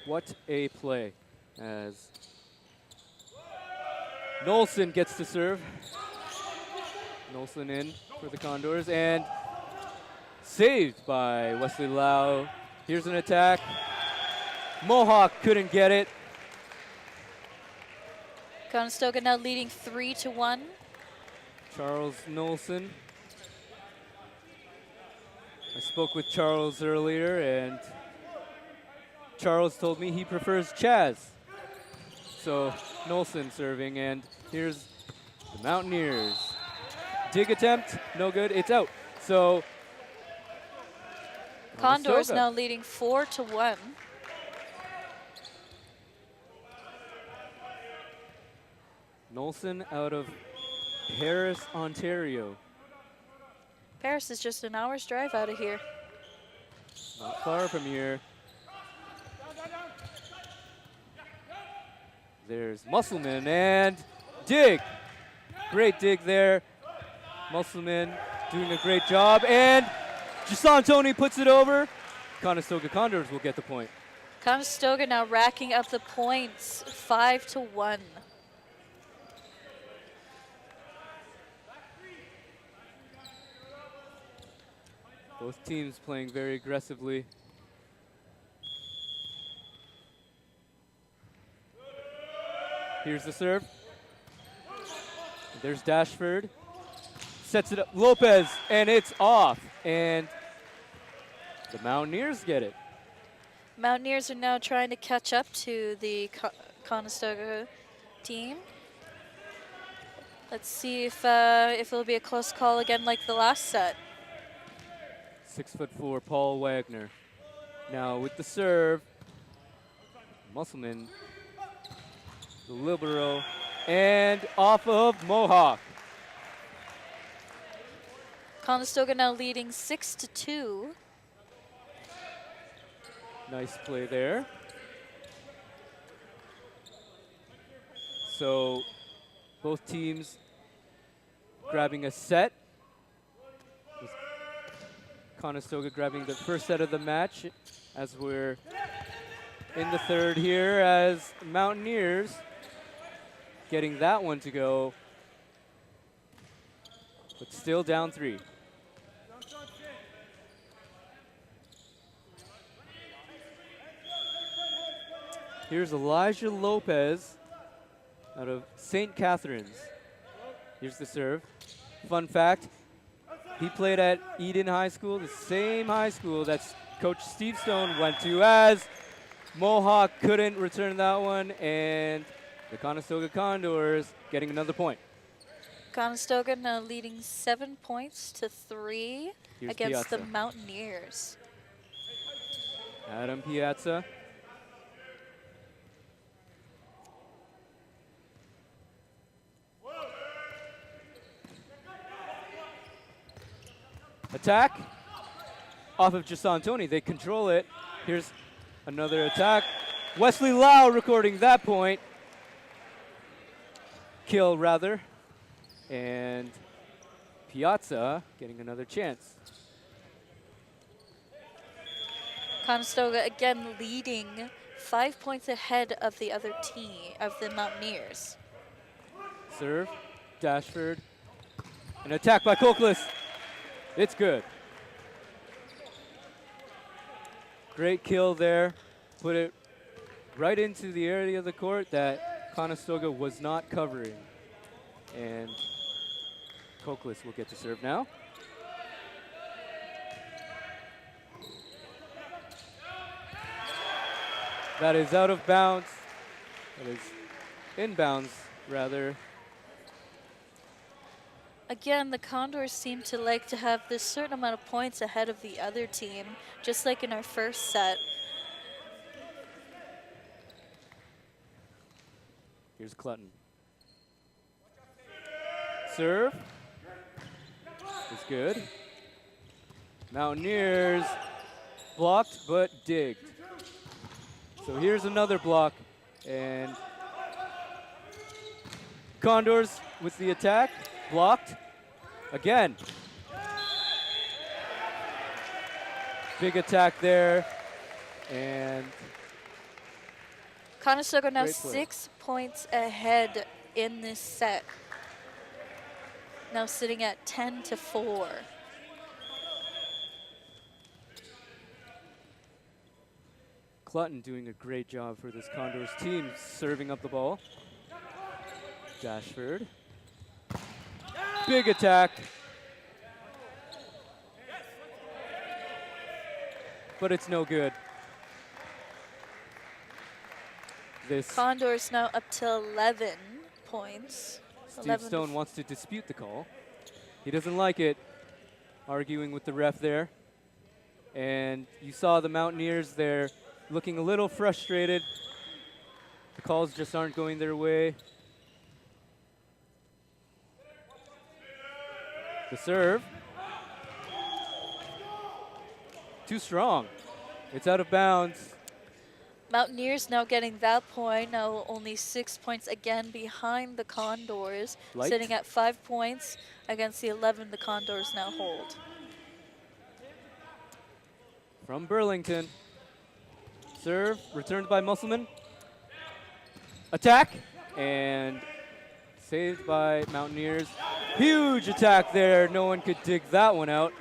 What a play. As Nolson gets to serve. Nolson in for the Condors, and saved by Wesley Lau. Here's an attack. Mohawk couldn't get it. Conestoga now leading 3-1. Charles Nolson. I spoke with Charles earlier, and Charles told me he prefers Chaz. So Nolson serving, and here's the Mountaineers. Dig attempt, no good, it's out. So Condors now leading 4-1. Nolson out of Paris, Ontario. Paris is just an hour's drive out of here. Not far from here. There's Musselman and dig. Great dig there. Musselman doing a great job, and Gisantoni puts it over. Conestoga Condors will get the point. Conestoga now racking up the points, 5-1. Both teams playing very aggressively. Here's the serve. There's Dashford. Sets it up. Lopez, and it's off. And the Mountaineers get it. Mountaineers are now trying to catch up to the Conestoga team. Let's see if it'll be a close call again like the last set. 6'4", Paul Wagner. Now with the serve, Musselman, the libero, and off of Mohawk. Conestoga now leading 6-2. Nice play there. So both teams grabbing a set. Conestoga grabbing the first set of the match as we're in the third here, as Mountaineers getting that one to go, but still down 3. Here's Elijah Lopez out of St. Catharines. Here's the serve. Fun fact, he played at Eden High School, the same high school that Coach Steve Stone went to, as Mohawk couldn't return that one, and the Conestoga Condors getting another point. Conestoga now leading 7-3 Here's against Piazza. the Mountaineers. Adam Piazza. Attack off of Jason Tony. They control it. Here's another attack. Wesley Lau recording that point. Kill, rather. And Piazza getting another chance. Conestoga again leading 5 points ahead of the other team, of the Mountaineers. Serve, Dashford. An attack by Cochlis. It's good. Great kill there. Put it right into the area of the court that Conestoga was not covering. And Cochlis will get to serve now. That is out of bounds. That is inbounds, rather. Again, the Condors seem to like to have this certain amount of points ahead of the other team, just like in our first set. Here's Clutton. Serve. Is good. Mountaineers blocked but digged. So here's another block, and Condors with the attack, blocked again. Big attack there, and Conestoga now Great play. 6 points ahead in this set. Now sitting at 10-4. Clutton doing a great job for this Condors team, serving up the ball. Dashford. Big attack. But it's no good. This Condors now up to 11 points. Steve 11 to Stone wants to dispute the call. He doesn't like it, arguing with the ref there. And you saw the Mountaineers there looking a little frustrated. The calls just aren't going their way. The serve. Too strong. It's out of bounds. Mountaineers now getting that point, now only 6 points again behind the Condors, Light. sitting at 5 points against the 11 the Condors now hold. From Burlington. Serve, returned by Musselman. Attack, and saved by Mountaineers. Huge attack there. No one could dig that one out.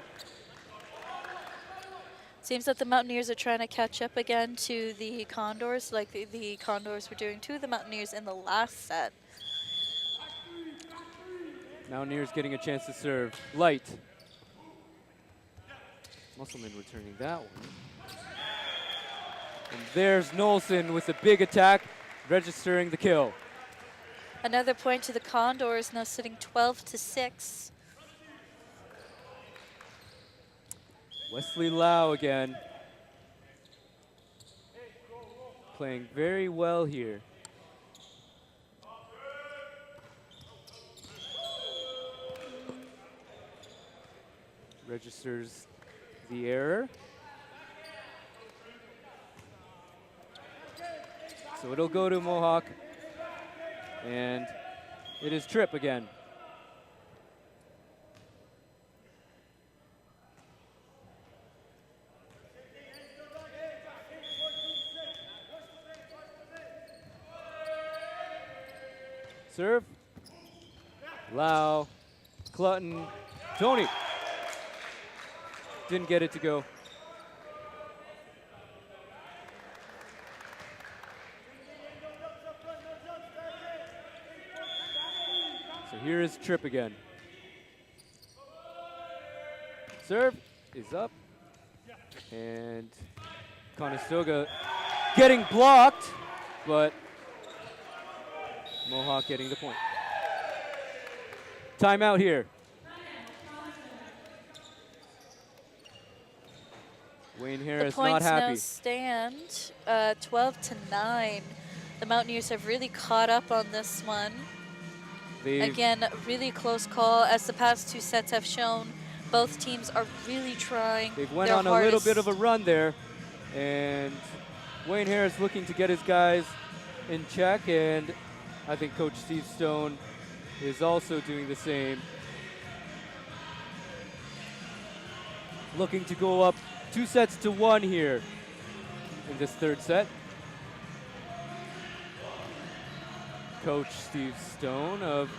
Seems that the Mountaineers are trying to catch up again to the Condors, like the Condors were doing to the Mountaineers in the last set. Mountaineers getting a chance to serve. Light. Musselman returning that one. And there's Nolson with a big attack, registering the kill. Another point to the Condors, now sitting 12-6. Wesley Lau again. playing very well here. Registers the error. So it'll go to Mohawk. And it is trip again. Serve. Lau. Clutton. Tony. Didn't get it to go. So here is trip again. Serve is up. And Conestoga getting blocked, but Mohawk getting the point. Timeout here. Wayne Harris the not points happy. now stand 12-9. The Mountaineers have really caught up on this one. Again, a really close call, as the past 2 sets have shown. Both teams are really trying. They've went their on a hardest. little bit of a run there, and Wayne Harris looking to get his guys in check, and I think Coach Steve Stone is also doing the same. Looking to go up 2-1 here in this 3rd set. Coach Steve Stone of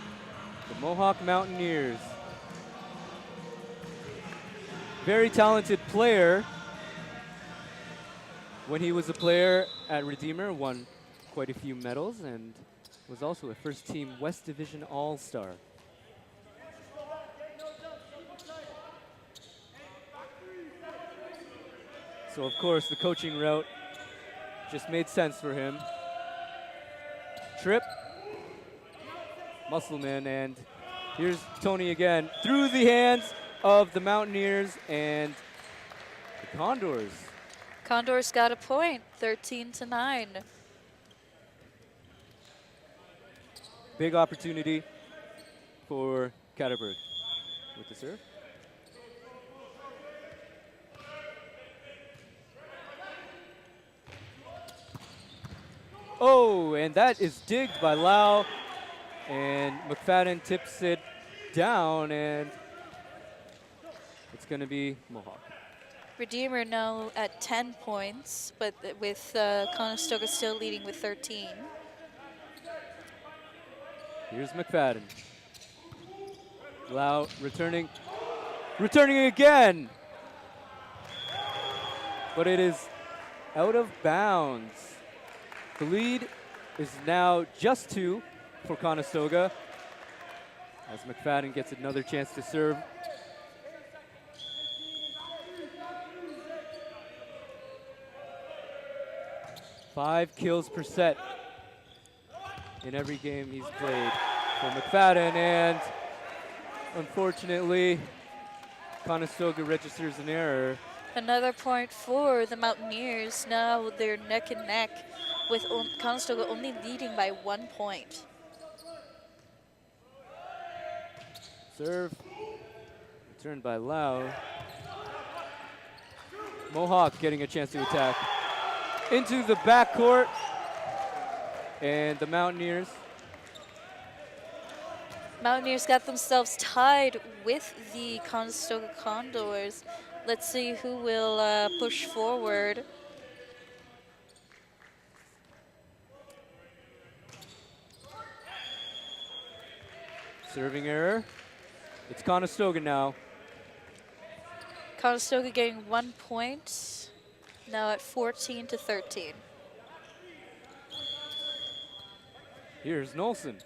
the Mohawk Mountaineers. Very talented player. When he was a player at Redeemer, won quite a few medals and was also a first-team West Division All-Star. So, of course, the coaching route just made sense for him. Trip. Musselman, and here's Tony again. Through the hands of the Mountaineers and the Condors. Condors got a point, 13-9. Big opportunity for Katterberg with the serve. Oh, and that is digged by Lau, and McFadden tips it down, and it's going to be Mohawk. Redeemer now at 10 points, but with Conestoga still leading with 13. Here's McFadden. Lau returning again. But it is out of bounds. The lead is now just 2 for Conestoga, as McFadden gets another chance to serve. Five kills per set in every game he's played for McFadden, and unfortunately, Conestoga registers an error. Another point for the Mountaineers. Now they're neck and neck, with Conestoga only leading by 1 point. Serve, returned by Lau. Mohawk getting a chance to attack. Into the backcourt, and the Mountaineers. Mountaineers got themselves tied with the Conestoga Condors. Let's see who will push forward. Serving error. It's Conestoga now. Conestoga getting 1 point, now at 14-13. Here's Nolson.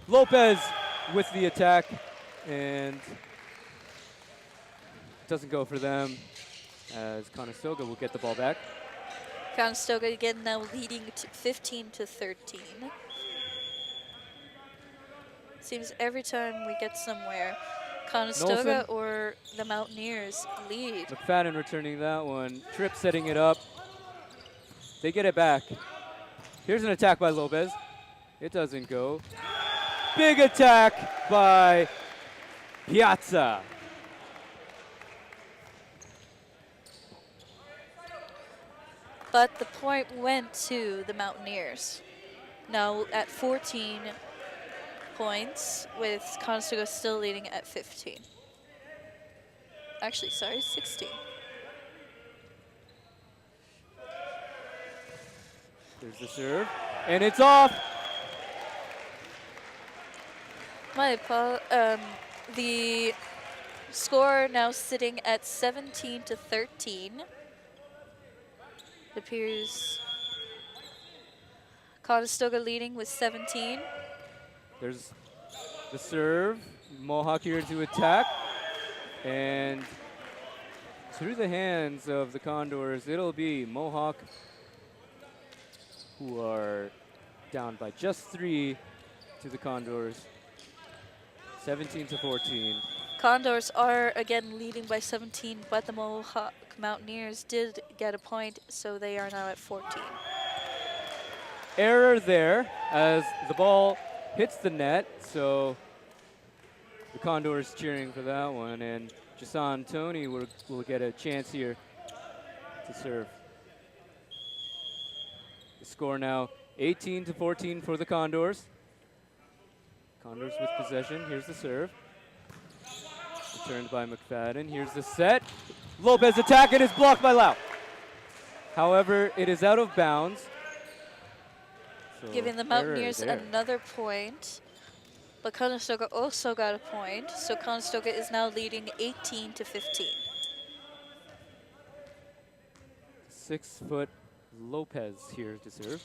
Lopez with the attack, and doesn't go for them, as Conestoga will get the ball back. Conestoga again now leading to 15-13. Seems every time we get somewhere, Conestoga or the Mountaineers lead. McFadden returning that one. Tripp setting it up. They get it back. Here's an attack by Lopez. It doesn't go. Big attack by Piazza. But the point went to the Mountaineers. Now at 14 points, with Conestoga still leading at 15. Actually, sorry, 16. There's the serve, and it's off. The score now sitting at 17-13. It appears Conestoga leading with 17. There's the serve. Mohawk here to attack. And through the hands of the Condors, it'll be Mohawk, who are down by just 3 to the Condors. 17-14. Condors are again leading by 17, but the Mohawk Mountaineers did get a point, so they are now at 14. Error there as the ball hits the net, so the Condors cheering for that one, and Jason Tony will get a chance here to serve. The score now 18-14 for the Condors. Condors with possession. Here's the serve. Returned by McFadden. Here's the set. Lopez attack, and it's blocked by Lau. However, it is out of bounds. So Giving the Mountaineers another point. But Conestoga also got a point, so Conestoga is now leading 18-15. 6-foot Lopez here to serve.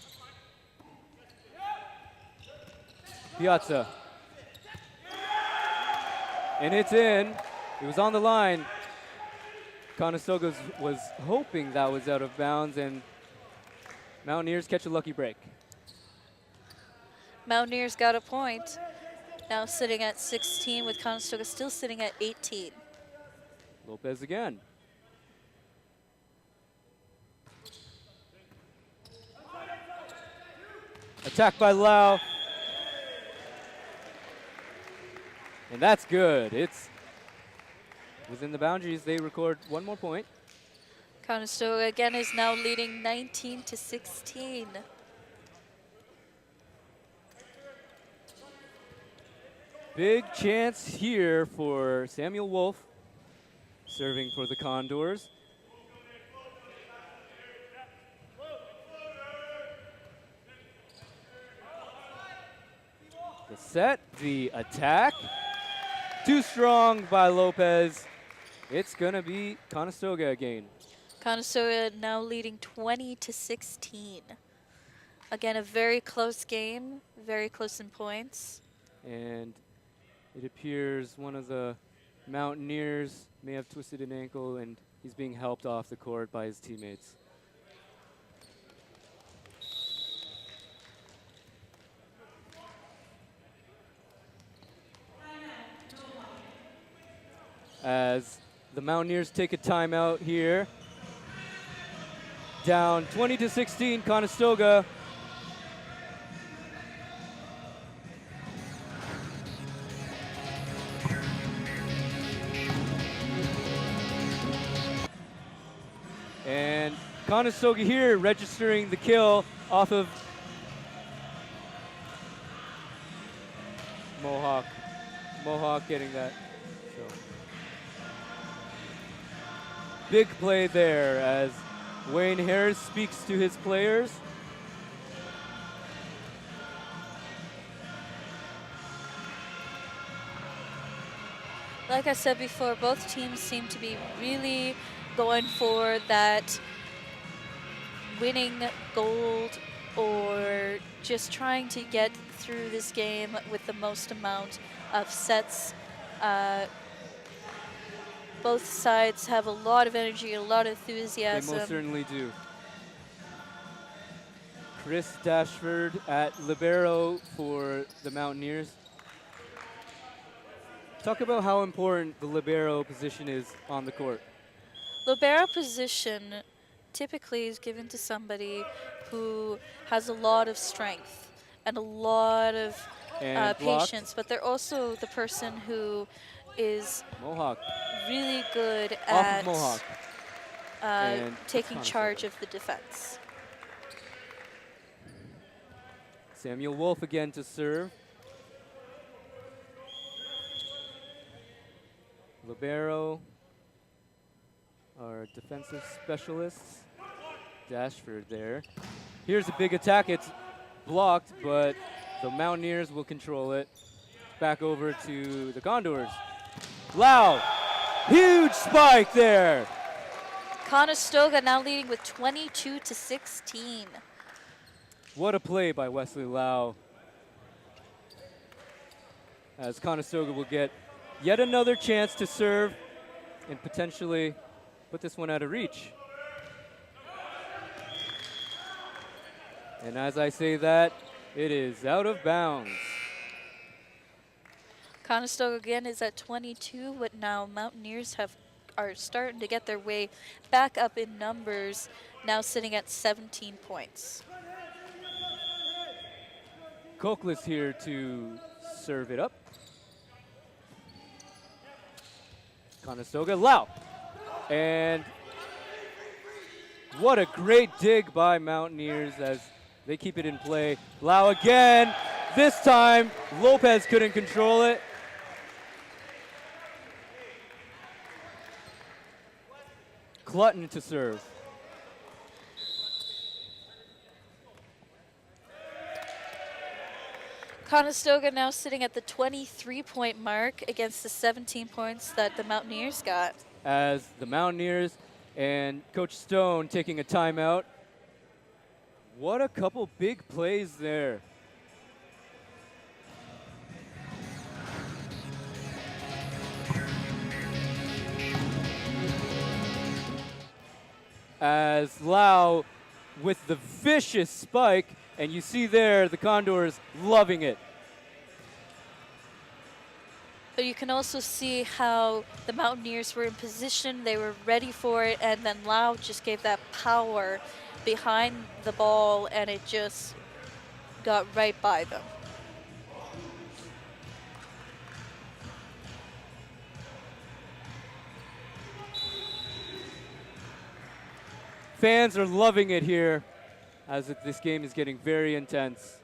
Piazza. And it's in. It was on the line. Conestoga was hoping that was out of bounds, and Mountaineers catch a lucky break. Mountaineers got a point. Now sitting at 16, with Conestoga still sitting at 18. Lopez again. Attack by Lau. And that's good. It's within the boundaries. They record one more point. Conestoga again is now leading 19-16. Big chance here for Samuel Wolf, serving for the Condors. The set, the attack. Too strong by Lopez. It's gonna be Conestoga again. Conestoga now leading 20-16. Again, a very close game, very close in points. And it appears one of the Mountaineers may have twisted an ankle, and he's being helped off the court by his teammates. As the Mountaineers take a timeout here. Down 20-16, Conestoga. And Conestoga here registering the kill off of Mohawk. Mohawk getting that. So big play there as Wayne Harris speaks to his players. Like I said before, both teams seem to be really going for that winning gold, or just trying to get through this game with the most amount of sets. Both sides have a lot of energy, a lot of enthusiasm. They most certainly do. Chris Dashford at libero for the Mountaineers. Talk about how important the libero position is on the court. Libero position typically is given to somebody who has a lot of strength and a lot of And blocked. patience, but they're also the person who is Mohawk. really good Off at of Mohawk. And taking Conestoga. charge of the defense. Samuel Wolf again to serve. Libero, our defensive specialists. Dashford there. Here's a big attack. It's blocked, but the Mountaineers will control it. Back over to the Condors. Lau, huge spike there. Conestoga now leading with 22-16. What a play by Wesley Lau. As Conestoga will get yet another chance to serve and potentially put this one out of reach. And as I say that, it is out of bounds. Conestoga again is at 22, but now Mountaineers are starting to get their way back up in numbers, now sitting at 17 points. Cokeless here to serve it up. Conestoga, Lau. And what a great dig by Mountaineers as they keep it in play. Lau again. This time, Lopez couldn't control it. Clutton to serve. Conestoga now sitting at the 23-point mark against the 17 points that the Mountaineers got. As the Mountaineers and Coach Stone taking a timeout. What a couple big plays there. As Lau with the vicious spike, and you see there the Condors loving it. But you can also see how the Mountaineers were in position, they were ready for it, and then Lau just gave that power behind the ball, and it just got right by them. Fans are loving it here as this game is getting very intense.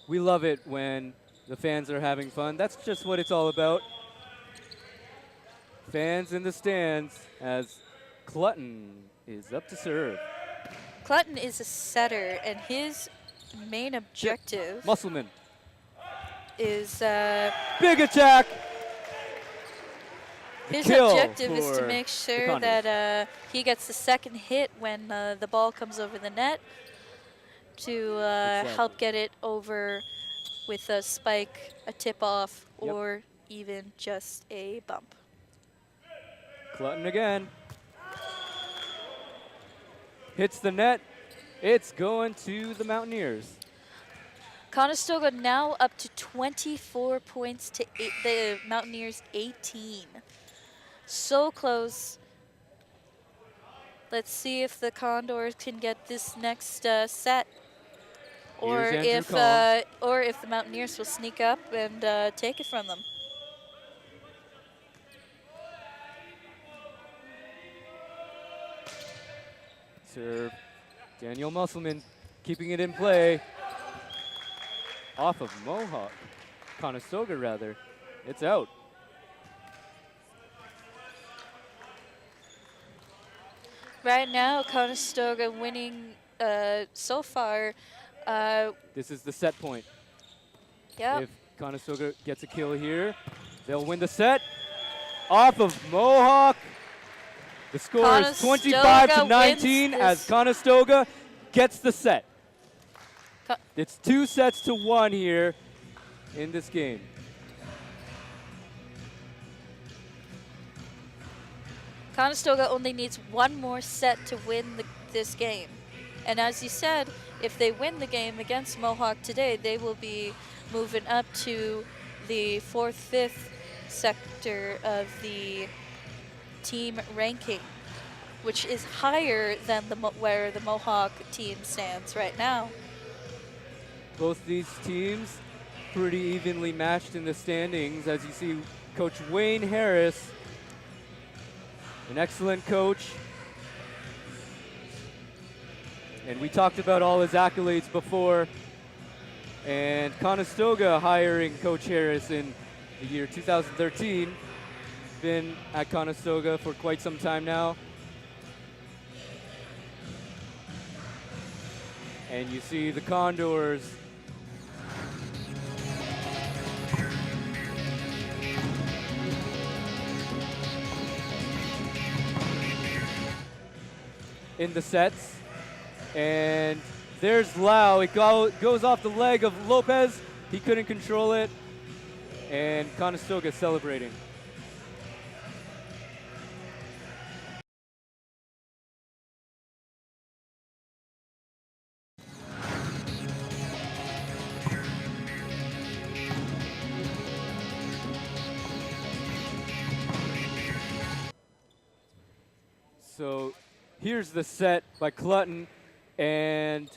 We love it when the fans are having fun. That's just what it's all about. Fans in the stands as Clutton is up to serve. Clutton is a setter, and his main objective Musselman. is Big attack. his Kill objective is to for make the sure Condors. that he gets the second hit when the ball comes over the net to help get it over with a spike, a tip-off, Yep. or even just a bump. Clutton again. Hits the net. It's going to the Mountaineers. Conestoga now up to 24 points to the Mountaineers 18. So close. Let's see if the Condors can get this next set, or Here's Andrew if the Mountaineers will sneak up and take it from them. Serve. Daniel Musselman keeping it in play. Off of Mohawk. Conestoga, rather. It's out. Right now, Conestoga winning so far. This is the set point. Yep. If Conestoga gets a kill here, they'll win the set. Off of Mohawk. The score is Conestoga 25-19 wins as this. Conestoga gets the set. Co- It's 2-1 here in this game. Conestoga only needs one more set to win this game. And as you said, if they win the game against Mohawk today, they will be moving up to the 4th, 5th sector of the team ranking, which is higher than where the Mohawk team stands right now. Both these teams pretty evenly matched in the standings. As you see, Coach Wayne Harris, an excellent coach. And we talked about all his accolades before. And Conestoga hiring Coach Harris in the year 2013. Been at Conestoga for quite some time now. And you see the Condors in the sets. And there's Lau. It goes off the leg of Lopez. He couldn't control it. And Conestoga celebrating. So here's the set by Clutton, and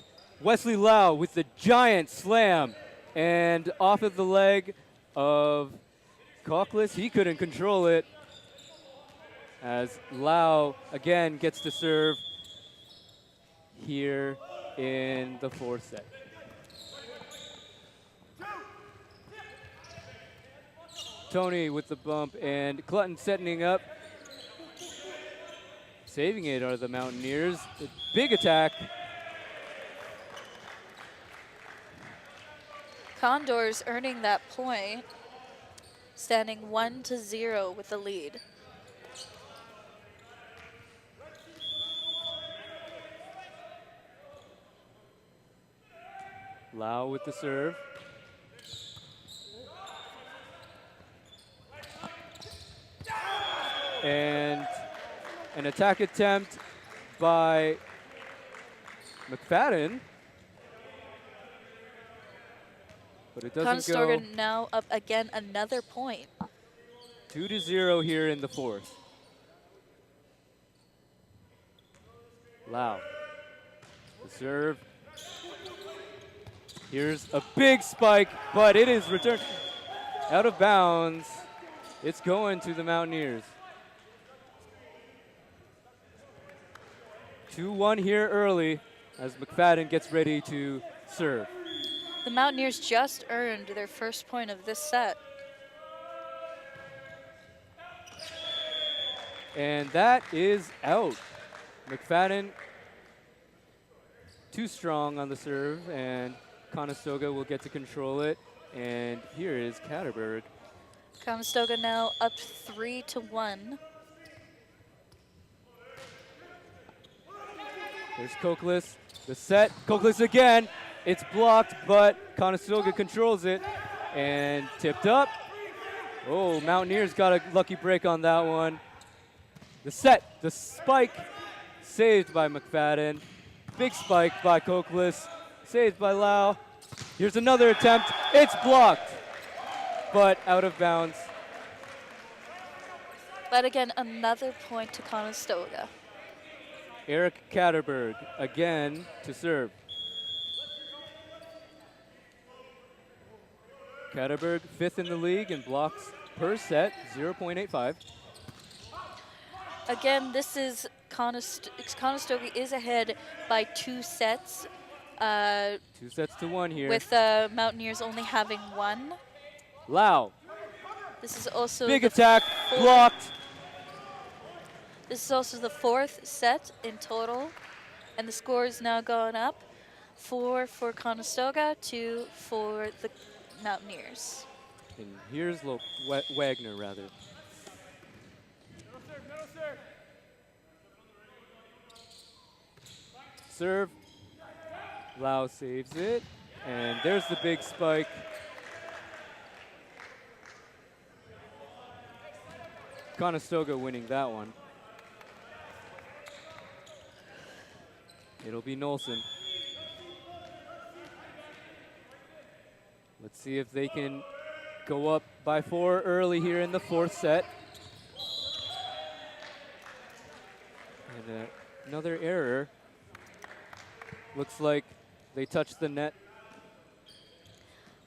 Wesley Lau with the giant slam, and off of the leg of Cockless. He couldn't control it as Lau again gets to serve here in the 4th set. Tony with the bump, and Clutton setting up. Saving it are the Mountaineers. A big attack. Condors earning that point, standing 1-0 with the lead. Lau with the serve. And an attack attempt by McFadden. But it doesn't go. Conestoga now up again another point. 2-0 here in the 4th. Lau. The serve. Here's a big spike, but it is returned out of bounds. It's going to the Mountaineers. 2-1 here early as McFadden gets ready to serve. The Mountaineers just earned their first point of this set. And that is out. McFadden too strong on the serve, and Conestoga will get to control it. And here is Catterberg. Conestoga now up 3-1. There's Cockless. The set. Cockless again. It's blocked, but Conestoga controls it. And tipped up. Oh, Mountaineers got a lucky break on that one. The set. The spike. Saved by McFadden. Big spike by Cockless. Saved by Lau. Here's another attempt. It's blocked, but out of bounds. But again, another point to Conestoga. Eric Catterberg again to serve. Catterberg 5th in the league in blocks per set, 0.85. Again, this is Conestoga is ahead by 2 sets. 2-1 here. With Mountaineers only having 1. Lau. This is also Big attack, blocked. This is also the 4th set in total, and the score is now going up. 4 for Conestoga, 2 for the Mountaineers. And here's Wagner, rather. Serve. Lau saves it, and there's the big spike. Conestoga winning that one. It'll be Nolson. Let's see if they can go up by 4 early here in the 4th set. And another error. Looks like they touched the net.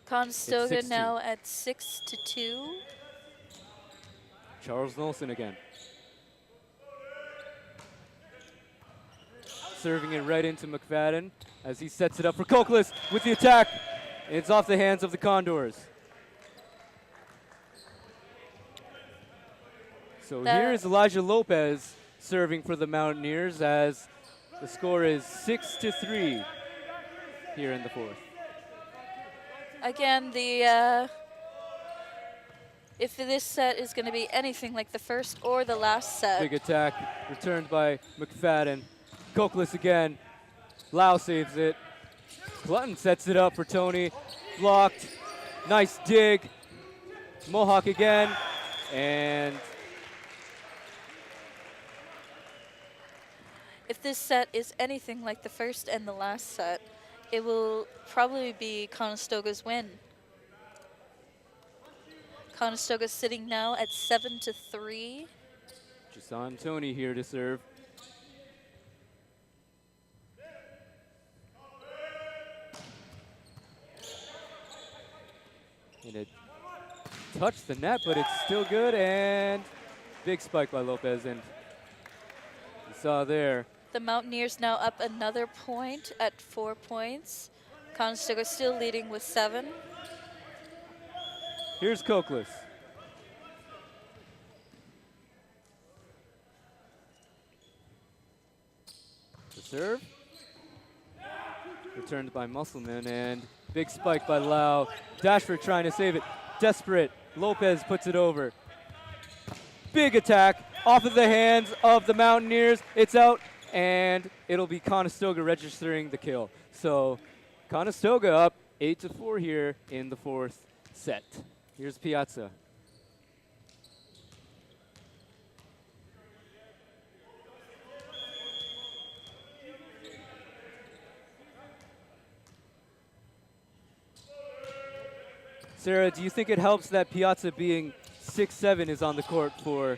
Conestoga 6-2. now at 6-2. Charles Nolson again. Serving it right into McFadden as he sets it up for Koklis with the attack. It's off the hands of the Condors. So here is Elijah Lopez serving for the Mountaineers as the score is 6-3 here in the 4th. Again, if this set is going to be anything like the first or the last set. Big attack returned by McFadden. Koklis again. Lau saves it. Clutton sets it up for Tony. Blocked. Nice dig. Mohawk again. And if this set is anything like the first and the last set, it will probably be Conestoga's win. Conestoga sitting now at 7-3. Jason Tony here to serve. And it touched the net, but it's still good, and big spike by Lopez, and you saw there. The Mountaineers now up another point at 4 points. Conestoga still leading with 7. Here's Koklis. The serve. Returned by Musselman, and big spike by Lau. Dashford trying to save it. Desperate. Lopez puts it over. Big attack off of the hands of the Mountaineers. It's out, and it'll be Conestoga registering the kill. So Conestoga up 8-4 here in the 4th set. Here's Piazza. Sarah, do you think it helps that Piazza being 6'7" is on the court for?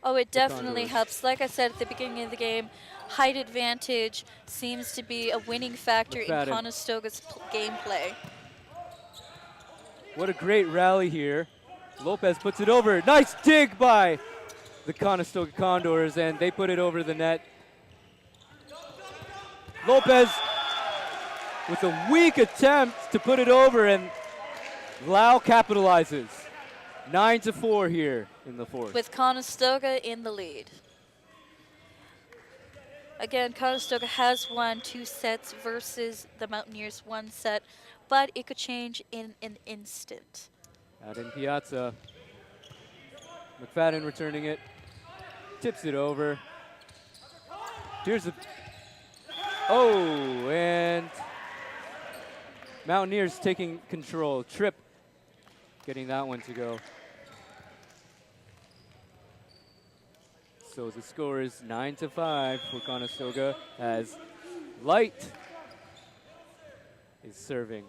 Oh, it definitely Condors? helps. Like I said at the beginning of the game, height advantage seems to be a winning factor in McFadden. Conestoga's gameplay. What a great rally here. Lopez puts it over. Nice dig by the Conestoga Condors, and they put it over the net. Lopez with a weak attempt to put it over, and Lau capitalizes. 9-4 here in the 4th. With Conestoga in the lead. Again, Conestoga has won 2 sets versus the Mountaineers 1 set, but it could change in an instant. Out in Piazza. McFadden returning it. Tips it over. Here's a... Oh, and Mountaineers taking control. Tripp getting that one to go. So the score is 9-5 for Conestoga as Light is serving.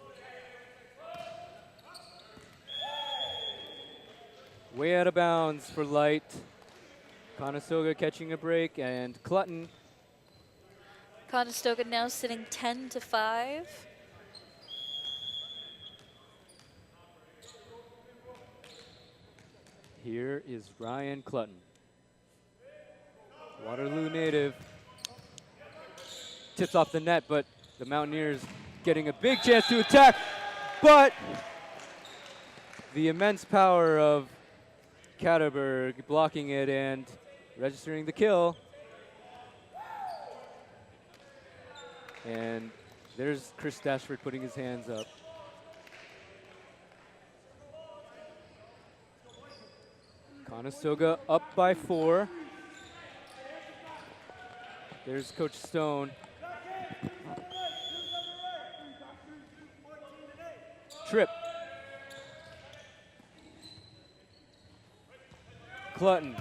Way out of bounds for Light. Conestoga catching a break, and Clutton. Conestoga now sitting 10-5. Here is Ryan Clutton. Waterloo native. Tips off the net, but the Mountaineers getting a big chance to attack, but the immense power of Katterberg blocking it and registering the kill. And there's Chris Dashford putting his hands up. Conestoga up by 4. There's Coach Stone. Tripp. Clutton.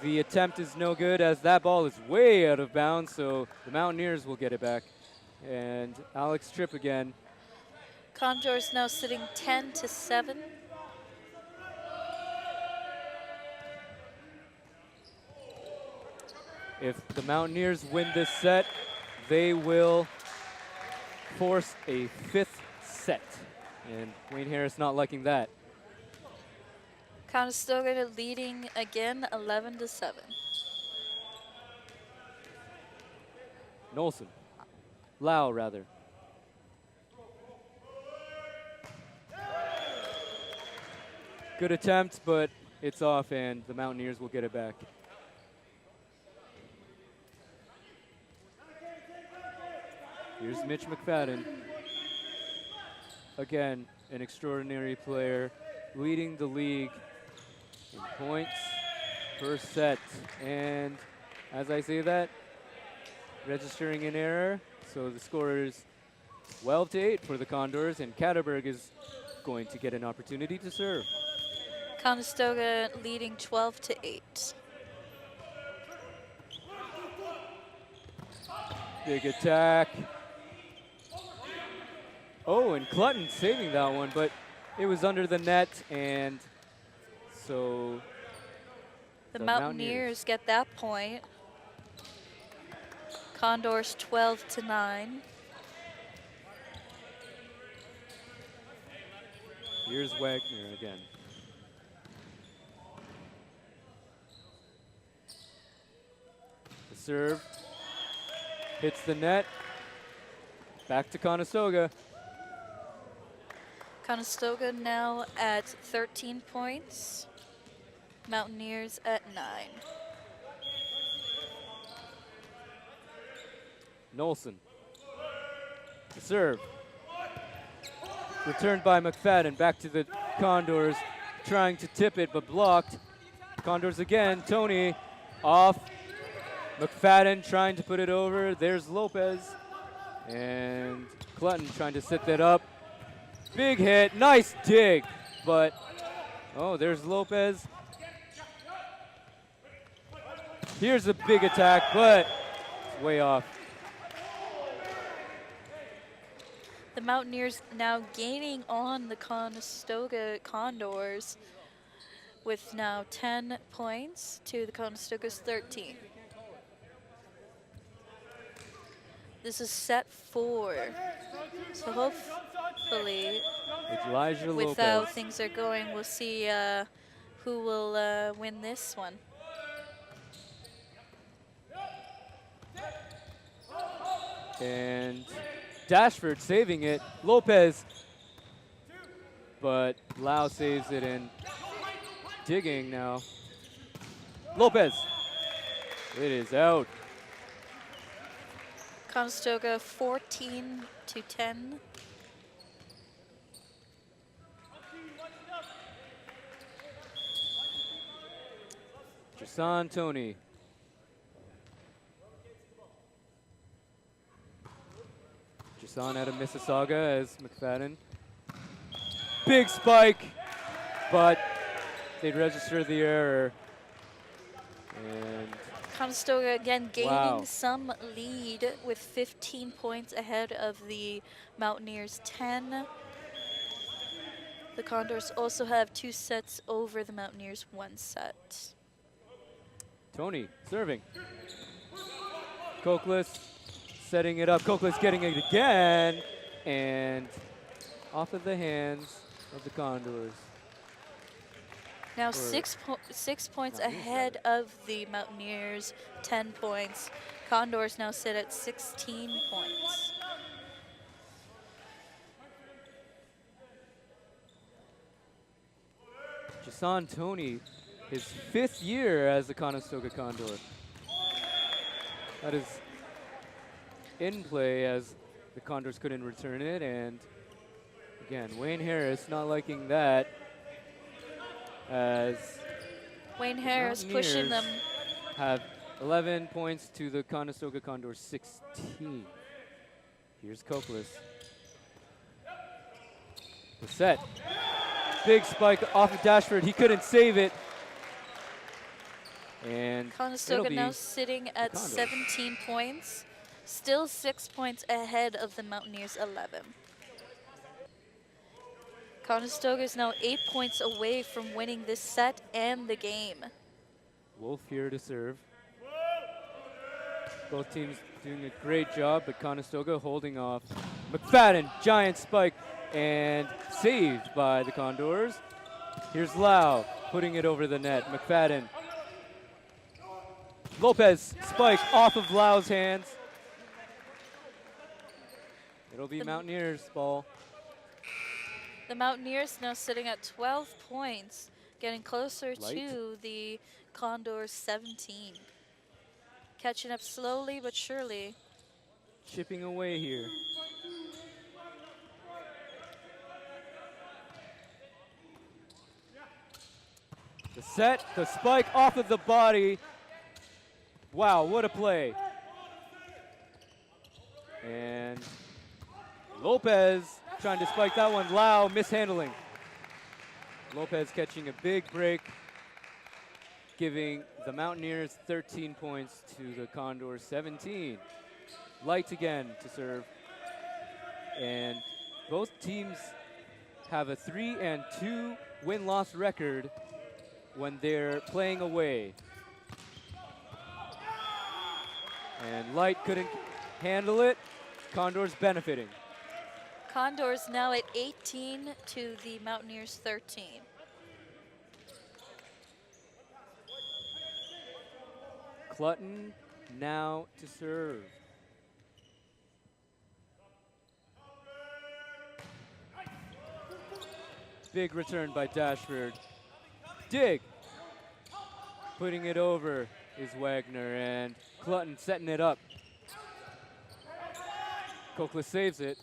The attempt is no good as that ball is way out of bounds, so the Mountaineers will get it back. And Alex Tripp again. Condors now sitting 10-7. If the Mountaineers win this set, they will force a 5th set. And Wayne Harris not liking that. Conestoga leading again 11-7. Nolson. Lau, rather. Good attempt, but it's off, and the Mountaineers will get it back. Here's Mitch McFadden. Again, an extraordinary player, leading the league in points per set. And as I say that, registering an error, so the score is 12-8 for the Condors, and Katterberg is going to get an opportunity to serve. Conestoga leading 12-8. Big attack. Oh, and Clutton saving that one, but it was under the net, and so The Mountaineers get that point. Condors 12-9. Here's Wagner again. The serve hits the net. Back to Conestoga. Conestoga now at 13 points. Mountaineers at 9. Nolson. The serve. Returned by McFadden. Back to the Condors. Trying to tip it, but blocked. Condors again. Tony off. McFadden trying to put it over. There's Lopez. And Clutton trying to set that up. Big hit. Nice dig. But, oh, there's Lopez. Here's a big attack, but it's way off. The Mountaineers now gaining on the Conestoga Condors with now 10 points to the Conestoga's 13. This is set 4. So hopefully, Elijah with how Lopez. things are going, we'll see who will win this one. And Dashford saving it. Lopez. But Lau saves it and digging now. Lopez. It is out. Conestoga 14-10. Jason Tony. Jason out of Mississauga as McFadden. Big spike, but they'd register the error. And Conestoga again gaining Wow. some lead with 15 points ahead of the Mountaineers 10. The Condors also have 2 sets over the Mountaineers 1 set. Tony serving. Cokeless setting it up. Cokeless getting it again. And off of the hands of the Condors. Now 6 points ahead of the Mountaineers, 10 points. Condors now sit at 16 points. Jason Tony, his 5th year as a Conestoga Condor. That is in play as the Condors couldn't return it. And again, Wayne Harris not liking that as Wayne Harris pushing them. have 11 points to the Conestoga Condors 16. Here's Cokeless. The set. Big spike off of Dashford. He couldn't save it. And Conestoga it'll now be sitting at Condors. 17 points, still 6 points ahead of the Mountaineers 11. Conestoga is now 8 points away from winning this set and the game. Wolf here to serve. Both teams doing a great job, but Conestoga holding off. McFadden, giant spike, and saved by the Condors. Here's Lau putting it over the net. McFadden. Lopez, spike off of Lau's hands. It'll be Mountaineers' ball. The Mountaineers now sitting at 12 points, getting closer Light. to the Condors 17. Catching up slowly but surely. Chipping away here. The set, the spike off of the body. Wow, what a play. And Lopez trying to spike that one. Lau mishandling. Lopez catching a big break, giving the Mountaineers 13 points to the Condors 17. Light again to serve. And both teams have a 3-2 win-loss record when they're playing away. And Light couldn't handle it. Condors benefiting. Condors now at 18 to the Mountaineers 13. Clutton now to serve. Big return by Dashford. Dig. Putting it over is Wagner, and Clutton setting it up. Kokla saves it.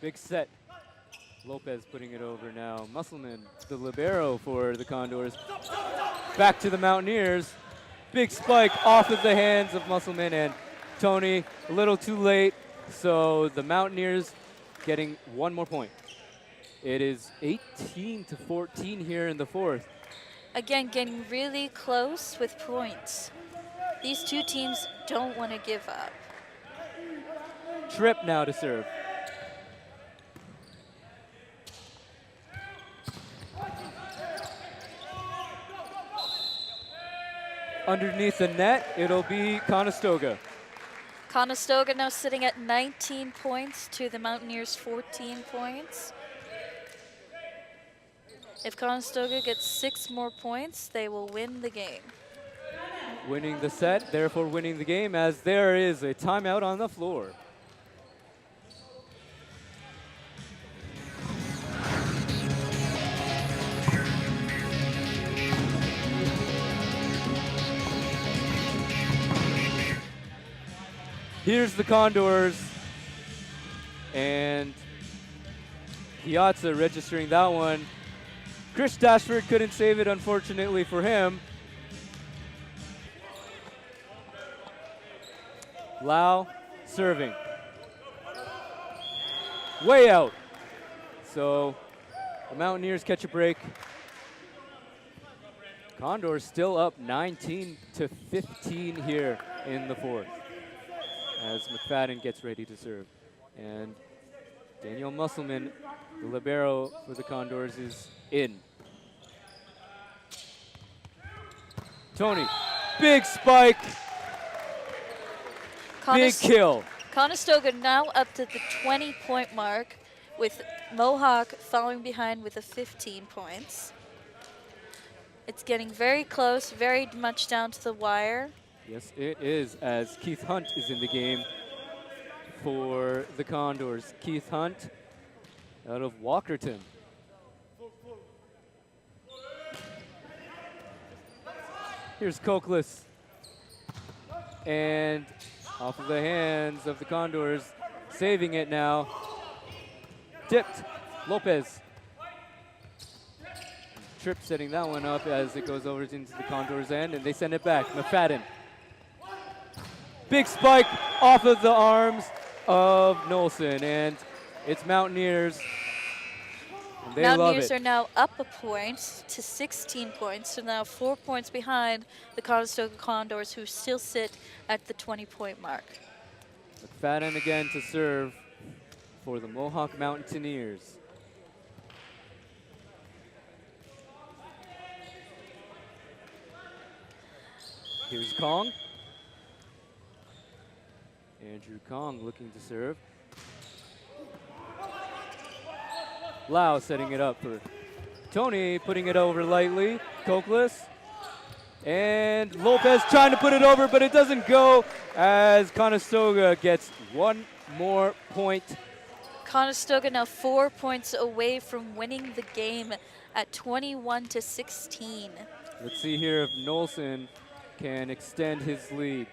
Big set. Lopez putting it over now. Musselman, the libero for the Condors. Back to the Mountaineers. Big spike off of the hands of Musselman, and Tony a little too late. So the Mountaineers getting one more point. It is 18-14 here in the fourth. Again, getting really close with points. These two teams don't want to give up. Tripp now to serve. Underneath the net, it'll be Conestoga. Conestoga now sitting at 19 points to the Mountaineers 14 points. If Conestoga gets 6 more points, they will win the game. Winning the set, therefore winning the game, as there is a timeout on the floor. Here's the Condors, and Piazza registering that one. Chris Dashford couldn't save it, unfortunately for him. Lau serving. Way out. So the Mountaineers catch a break. Condors still up 19-15 here in the fourth, as McFadden gets ready to serve. And Daniel Musselman, the libero for the Condors, is in. Tony, big spike, big kill. Conestoga now up to the 20-point mark, with Mohawk following behind with a 15 points. It's getting very close, very much down to the wire. Yes, it is, as Keith Hunt is in the game for the Condors. Keith Hunt out of Walkerton. Here's Cokeless. And off of the hands of the Condors, saving it now. Tipped, Lopez. Tripp setting that one up as it goes over into the Condors' end, and they send it back. McFadden. Big spike off of the arms of Nolson, and it's Mountaineers And they love Mountaineers it. are now up a point to 16 points, so now 4 points behind the Conestoga Condors, who still sit at the 20-point mark. McFadden again to serve for the Mohawk Mountaineers. Here's Kong. Andrew Kong looking to serve. Lau setting it up for Tony, putting it over lightly. Cokeless. And Lopez trying to put it over, but it doesn't go as Conestoga gets one more point. Conestoga now 4 points away from winning the game at 21-16. Let's see here if Nolson can extend his lead.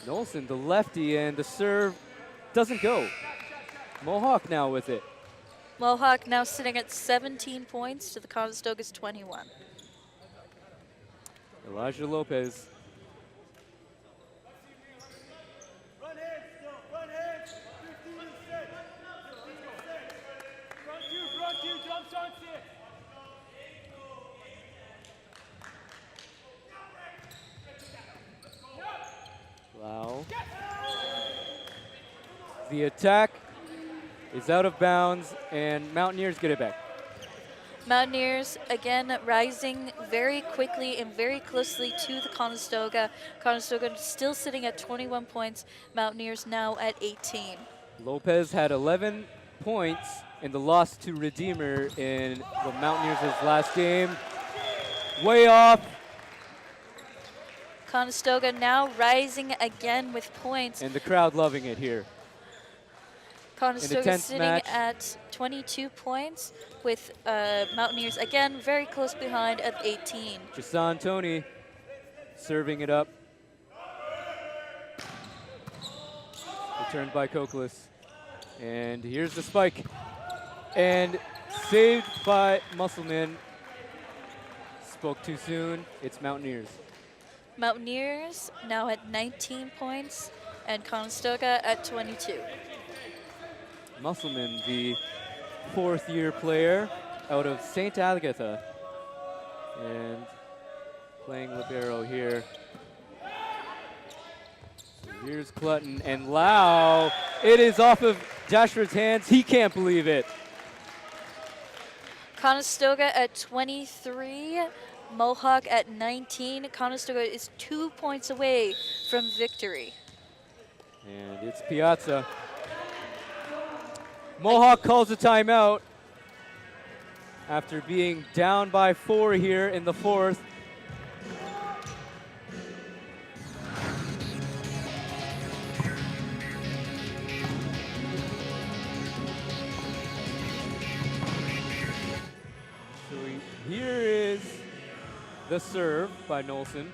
Nolson, the lefty, and the serve doesn't go. Mohawk now with it. Mohawk now sitting at 17 points to the Conestoga's 21. Elijah Lopez. Wow. The attack is out of bounds, and Mountaineers get it back. Mountaineers again rising very quickly and very closely to the Conestoga. Conestoga still sitting at 21 points. Mountaineers now at 18. Lopez had 11 points in the loss to Redeemer in the Mountaineers' last game. Way off. Conestoga now rising again with points. And the crowd loving it here. Conestoga tense sitting match. at 22 points with Mountaineers again very close behind at 18. Jason Tony serving it up. Returned by Cokeless. And here's the spike. And saved by Musselman. Spoke too soon. It's Mountaineers. Mountaineers now at 19 points and Conestoga at 22. Musselman, the fourth-year player out of St. Agatha. And playing libero here. So here's Clutton and Lau. It is off of Dashford's hands. He can't believe it. Conestoga at 23, Mohawk at 19. Conestoga is 2 points away from victory. And it's Piazza. Mohawk calls a timeout after being down by 4 here in the fourth. So here is the serve by Nolson.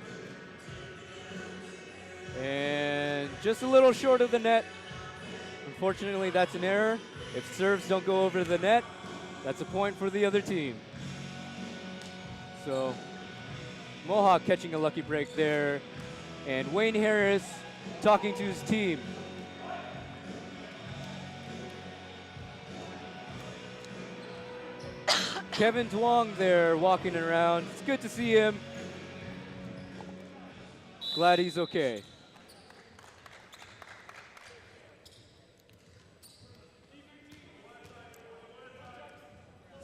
And just a little short of the net. Unfortunately, that's an error. If serves don't go over the net, that's a point for the other team. So Mohawk catching a lucky break there. And Wayne Harris talking to his team. Kevin Duong there walking around. It's good to see him. Glad he's okay.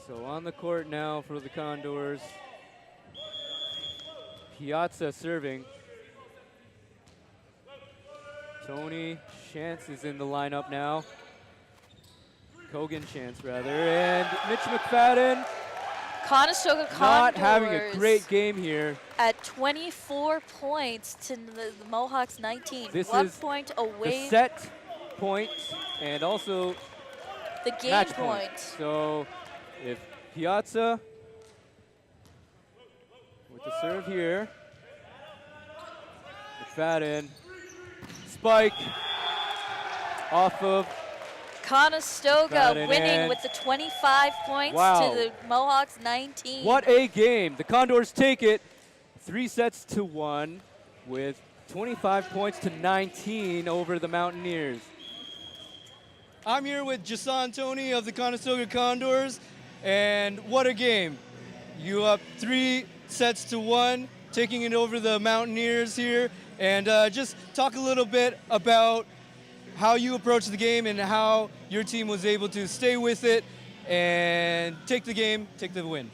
So on the court now for the Condors. Piazza serving. Tony Chance is in the lineup now. Kogan Chance rather. And Mitch McFadden Conestoga Condors not having a great game here. at 24 points to the Mohawks 19. This 1 is point The away set point and also the game match point. So if Piazza with the serve here. McFadden. Spike off of Conestoga McFadden winning and- with the 25 points Wow. to the Mohawks 19. What a game. The Condors take it 3-1 with 25 points to 19 over the Mountaineers. I'm here with Jason Tony of the Conestoga Condors, and what a game. You up 3-1, taking it over the Mountaineers here, and just talk a little bit about how you approached the game and how your team was able to stay with it and take the win.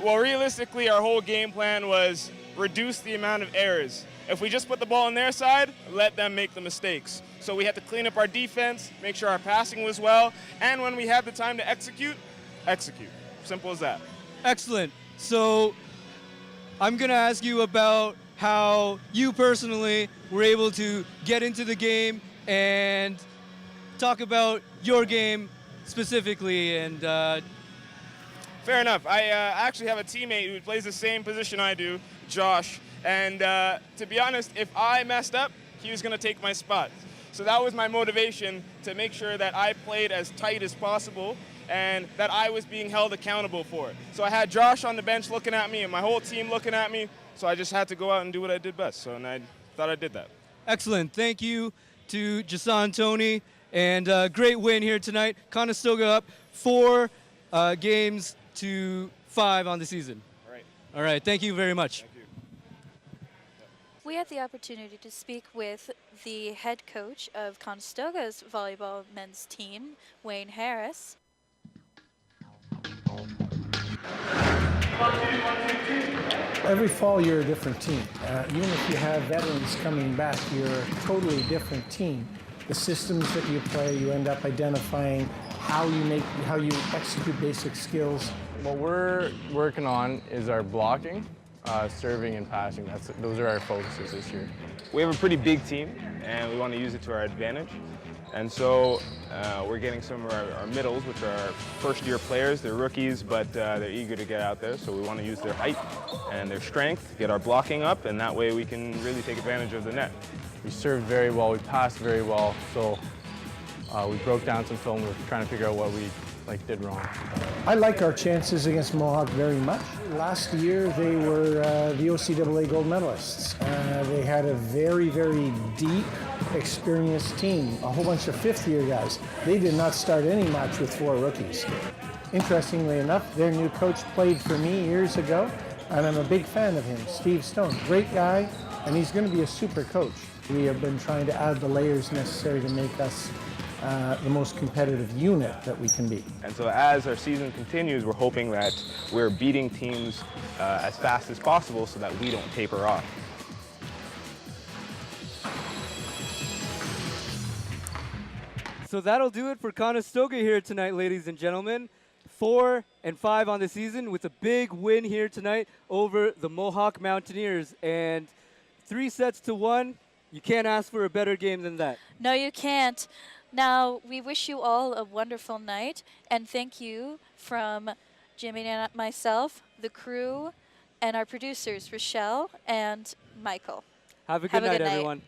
Well, realistically, our whole game plan was reduce the amount of errors. If we just put the ball on their side, let them make the mistakes. So we had to clean up our defense, make sure our passing was well, and when we had the time to execute. Simple as that. Excellent. So I'm going to ask you about how you personally were able to get into the game and talk about your game specifically. And Fair enough. I actually have a teammate who plays the same position I do, Josh. And to be honest, if I messed up, he was going to take my spot. So that was my motivation, to make sure that I played as tight as possible and that I was being held accountable for it. So I had Josh on the bench looking at me and my whole team looking at me. So I just had to go out and do what I did best. And I thought I did that. excellent. Thank you to Jason Tony. And great win here tonight. Conestoga up 4 games to 5 on the season. All right. All right. Thank you very much. Thank you. We had the opportunity to speak with the head coach of Conestoga's volleyball men's team, Wayne Harris. Every fall, you're a different team. Even if you have veterans coming back, you're a totally different team. The systems that you play, you end up identifying how you execute basic skills. What we're working on is our blocking, serving, and passing. Those are our focuses this year. We have a pretty big team, and we want to use it to our advantage. And so we're getting some of our middles, which are our first-year players. They're rookies, but they're eager to get out there. So we want to use their height and their strength, get our blocking up, and that way we can really take advantage of the net. We served very well, we passed very well, so we broke down some film. We're trying to figure out what we did wrong. I like our chances against Mohawk very much. Last year, they were the OCAA gold medalists. They had a very, very deep, experienced team, a whole bunch of fifth-year guys. They did not start any match with 4 rookies. Interestingly enough, their new coach played for me years ago, and I'm a big fan of him, Steve Stone. Great guy, and he's going to be a super coach. We have been trying to add the layers necessary to make us the most competitive unit that we can be. And so as our season continues, we're hoping that we're beating teams as fast as possible so that we don't taper off. So that'll do it for Conestoga here tonight, ladies and gentlemen. 4-5 on the season with a big win here tonight over the Mohawk Mountaineers. And 3-1. You can't ask for a better game than that. No, you can't. Now, we wish you all a wonderful night, and thank you from Jimmy and myself, the crew, and our producers, Rochelle and Michael. Have a good night, everyone.